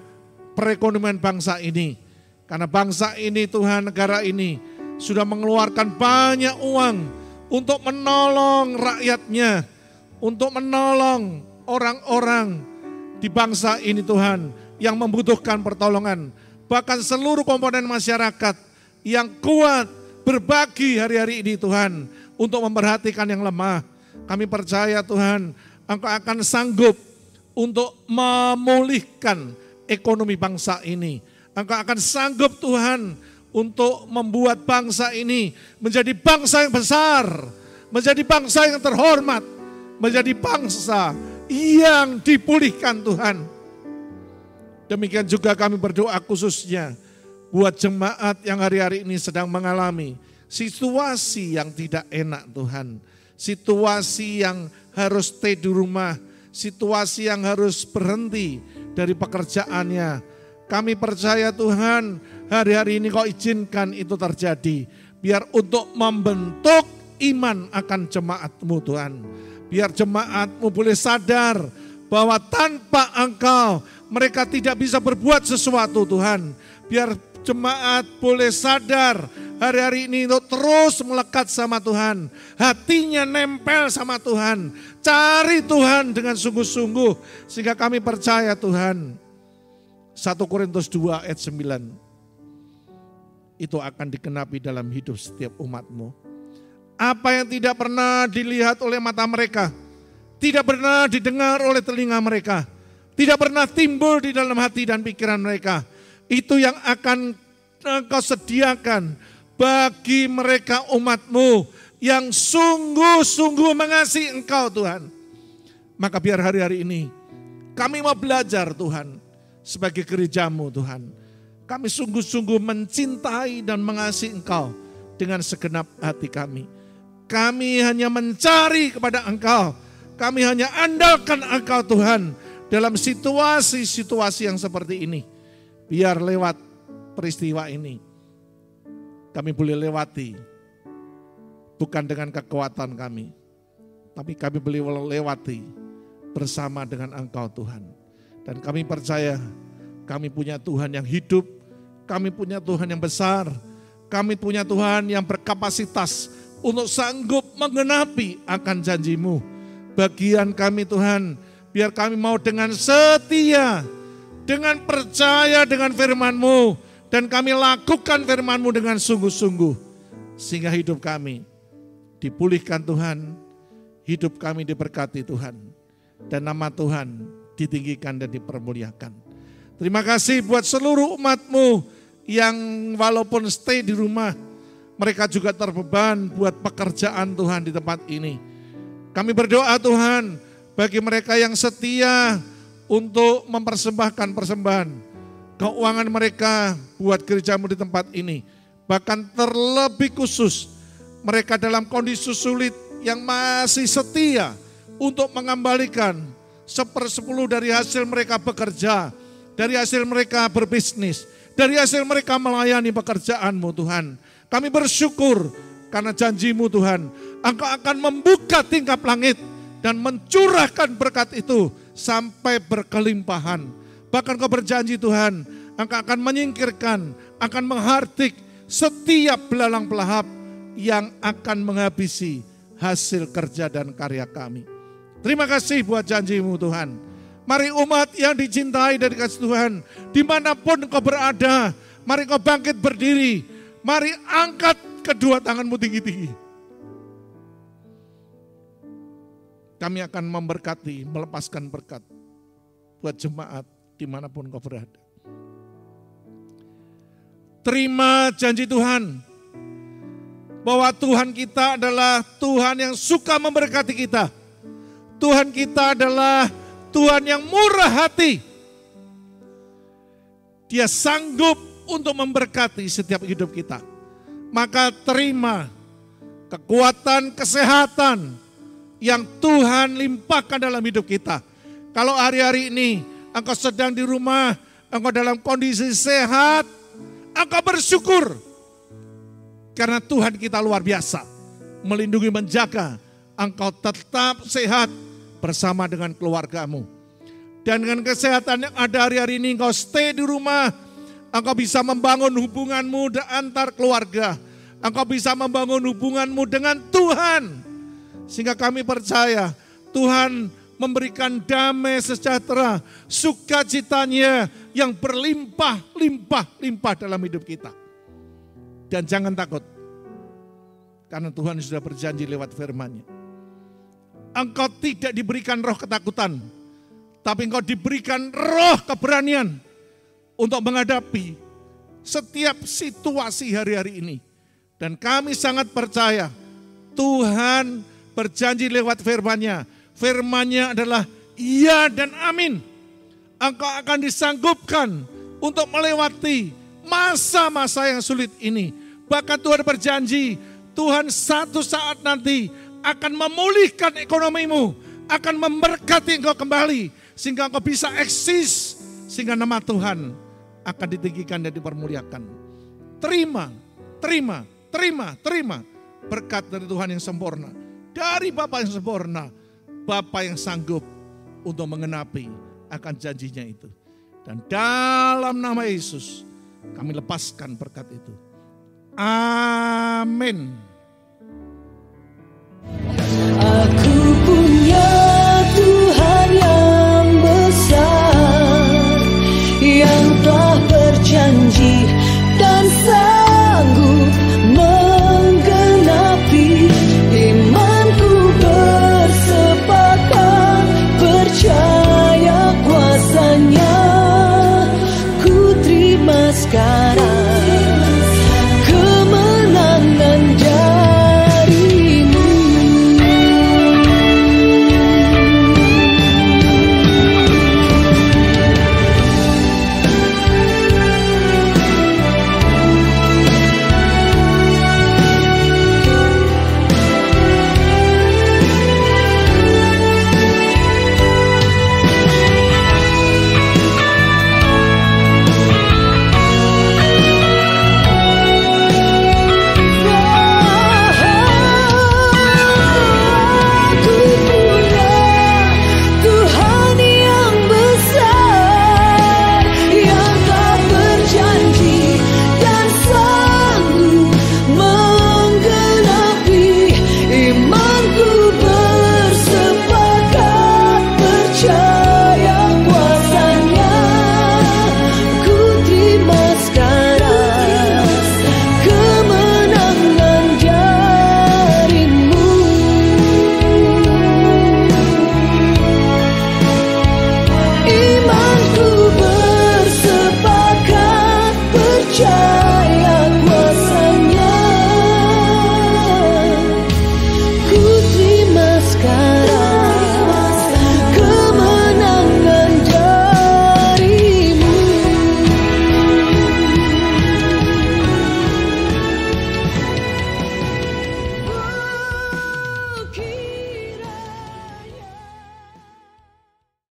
Speaker 1: perekonomian bangsa ini. Karena bangsa ini Tuhan, negara ini sudah mengeluarkan banyak uang untuk menolong rakyatnya. Untuk menolong orang-orang di bangsa ini Tuhan yang membutuhkan pertolongan. Bahkan seluruh komponen masyarakat yang kuat berbagi hari-hari ini Tuhan untuk memperhatikan yang lemah. Kami percaya Tuhan, Engkau akan sanggup untuk memulihkan ekonomi bangsa ini. Engkau akan sanggup Tuhan untuk membuat bangsa ini menjadi bangsa yang besar, menjadi bangsa yang terhormat, menjadi bangsa yang dipulihkan Tuhan. Demikian juga kami berdoa khususnya buat jemaat yang hari-hari ini sedang mengalami situasi yang tidak enak Tuhan. Situasi yang harus stay di rumah, situasi yang harus berhenti dari pekerjaannya. Kami percaya Tuhan, hari-hari ini Kau izinkan itu terjadi. Biar untuk membentuk iman akan jemaat-Mu Tuhan. Biar jemaat-Mu boleh sadar bahwa tanpa Engkau mereka tidak bisa berbuat sesuatu Tuhan. Biar jemaat boleh sadar hari-hari ini untuk terus melekat sama Tuhan. Hatinya nempel sama Tuhan. Cari Tuhan dengan sungguh-sungguh. Sehingga kami percaya Tuhan, 1 Korintus 2 ayat 9, itu akan dikenapi dalam hidup setiap umat-Mu. Apa yang tidak pernah dilihat oleh mata mereka, tidak pernah didengar oleh telinga mereka, tidak pernah timbul di dalam hati dan pikiran mereka, itu yang akan Engkau sediakan bagi mereka umat-Mu yang sungguh-sungguh mengasihi Engkau Tuhan. Maka biar hari-hari ini kami mau belajar Tuhan, sebagai gereja-Mu Tuhan, kami sungguh-sungguh mencintai dan mengasihi Engkau dengan segenap hati kami. Kami hanya mencari kepada Engkau, kami hanya andalkan Engkau Tuhan dalam situasi-situasi yang seperti ini. Biar lewat peristiwa ini kami boleh lewati, bukan dengan kekuatan kami, tapi kami boleh lewati bersama dengan Engkau Tuhan. Dan kami percaya kami punya Tuhan yang hidup, kami punya Tuhan yang besar, kami punya Tuhan yang berkapasitas untuk sanggup menggenapi akan janji-Mu. Bagian kami Tuhan, biar kami mau dengan setia, dengan percaya dengan firman-Mu, dan kami lakukan firman-Mu dengan sungguh-sungguh. Sehingga hidup kami dipulihkan Tuhan, hidup kami diberkati Tuhan, dan nama Tuhan ditinggikan dan dipermuliakan. Terima kasih buat seluruh umat-Mu yang walaupun stay di rumah, mereka juga terbeban buat pekerjaan Tuhan di tempat ini. Kami berdoa Tuhan bagi mereka yang setia untuk mempersembahkan persembahan, keuangan mereka buat gereja-Mu di tempat ini. Bahkan terlebih khusus mereka dalam kondisi sulit yang masih setia untuk mengembalikan 1/10 dari hasil mereka bekerja, dari hasil mereka berbisnis, dari hasil mereka melayani pekerjaan-Mu Tuhan. Kami bersyukur karena janji-Mu Tuhan, Engkau akan membuka tingkap langit dan mencurahkan berkat itu sampai berkelimpahan. Bahkan Kau berjanji Tuhan, Engkau akan menyingkirkan, akan menghardik setiap belalang pelahap yang akan menghabisi hasil kerja dan karya kami. Terima kasih buat janji-Mu Tuhan. Mari umat yang dicintai dan dikasihi Tuhan, dimanapun Kau berada, mari Kau bangkit berdiri. Mari angkat kedua tangan-Mu tinggi-tinggi. Kami akan memberkati, melepaskan berkat buat jemaat dimanapun Kau berada.
Speaker 5: Terima janji Tuhan bahwa Tuhan kita adalah Tuhan yang suka memberkati kita. Tuhan kita adalah Tuhan yang murah hati. Dia sanggup untuk memberkati setiap hidup kita. Maka terima kekuatan, kesehatan yang Tuhan limpahkan dalam hidup kita. Kalau hari-hari ini engkau sedang di rumah, engkau dalam kondisi sehat, engkau bersyukur. Karena Tuhan kita luar biasa, melindungi, menjaga, engkau tetap sehat bersama dengan keluargamu. Dan dengan kesehatan yang ada hari-hari ini, engkau stay di rumah, engkau bisa membangun hubunganmu antar keluarga. Engkau bisa membangun hubunganmu dengan Tuhan. Sehingga kami percaya Tuhan memberikan damai sejahtera, sukacitanya yang berlimpah-limpah dalam hidup kita. Dan jangan takut, karena Tuhan sudah berjanji lewat firman-Nya. Engkau tidak diberikan roh ketakutan, tapi engkau diberikan roh keberanian untuk menghadapi setiap situasi hari-hari ini. Dan kami sangat percaya Tuhan berjanji lewat firman-Nya. Firman-Nya adalah iya dan amin. Engkau akan disanggupkan untuk melewati masa-masa yang sulit ini. Bahkan Tuhan berjanji, Tuhan satu saat nanti akan memulihkan ekonomimu, akan memberkati engkau kembali, sehingga engkau bisa eksis, sehingga nama Tuhan akan ditinggikan dan dipermuliakan. Terima berkat dari Tuhan yang sempurna, dari Bapa yang sempurna, Bapa yang sanggup untuk mengenapi akan janjinya itu. Dan dalam nama Yesus kami lepaskan berkat itu. Amin.
Speaker 6: Aku punya Tuhan yang besar, yang telah berjanji dan sanggup menggenapi. Imanku bersepakat percaya kuasa-Nya, ku terima sekarang.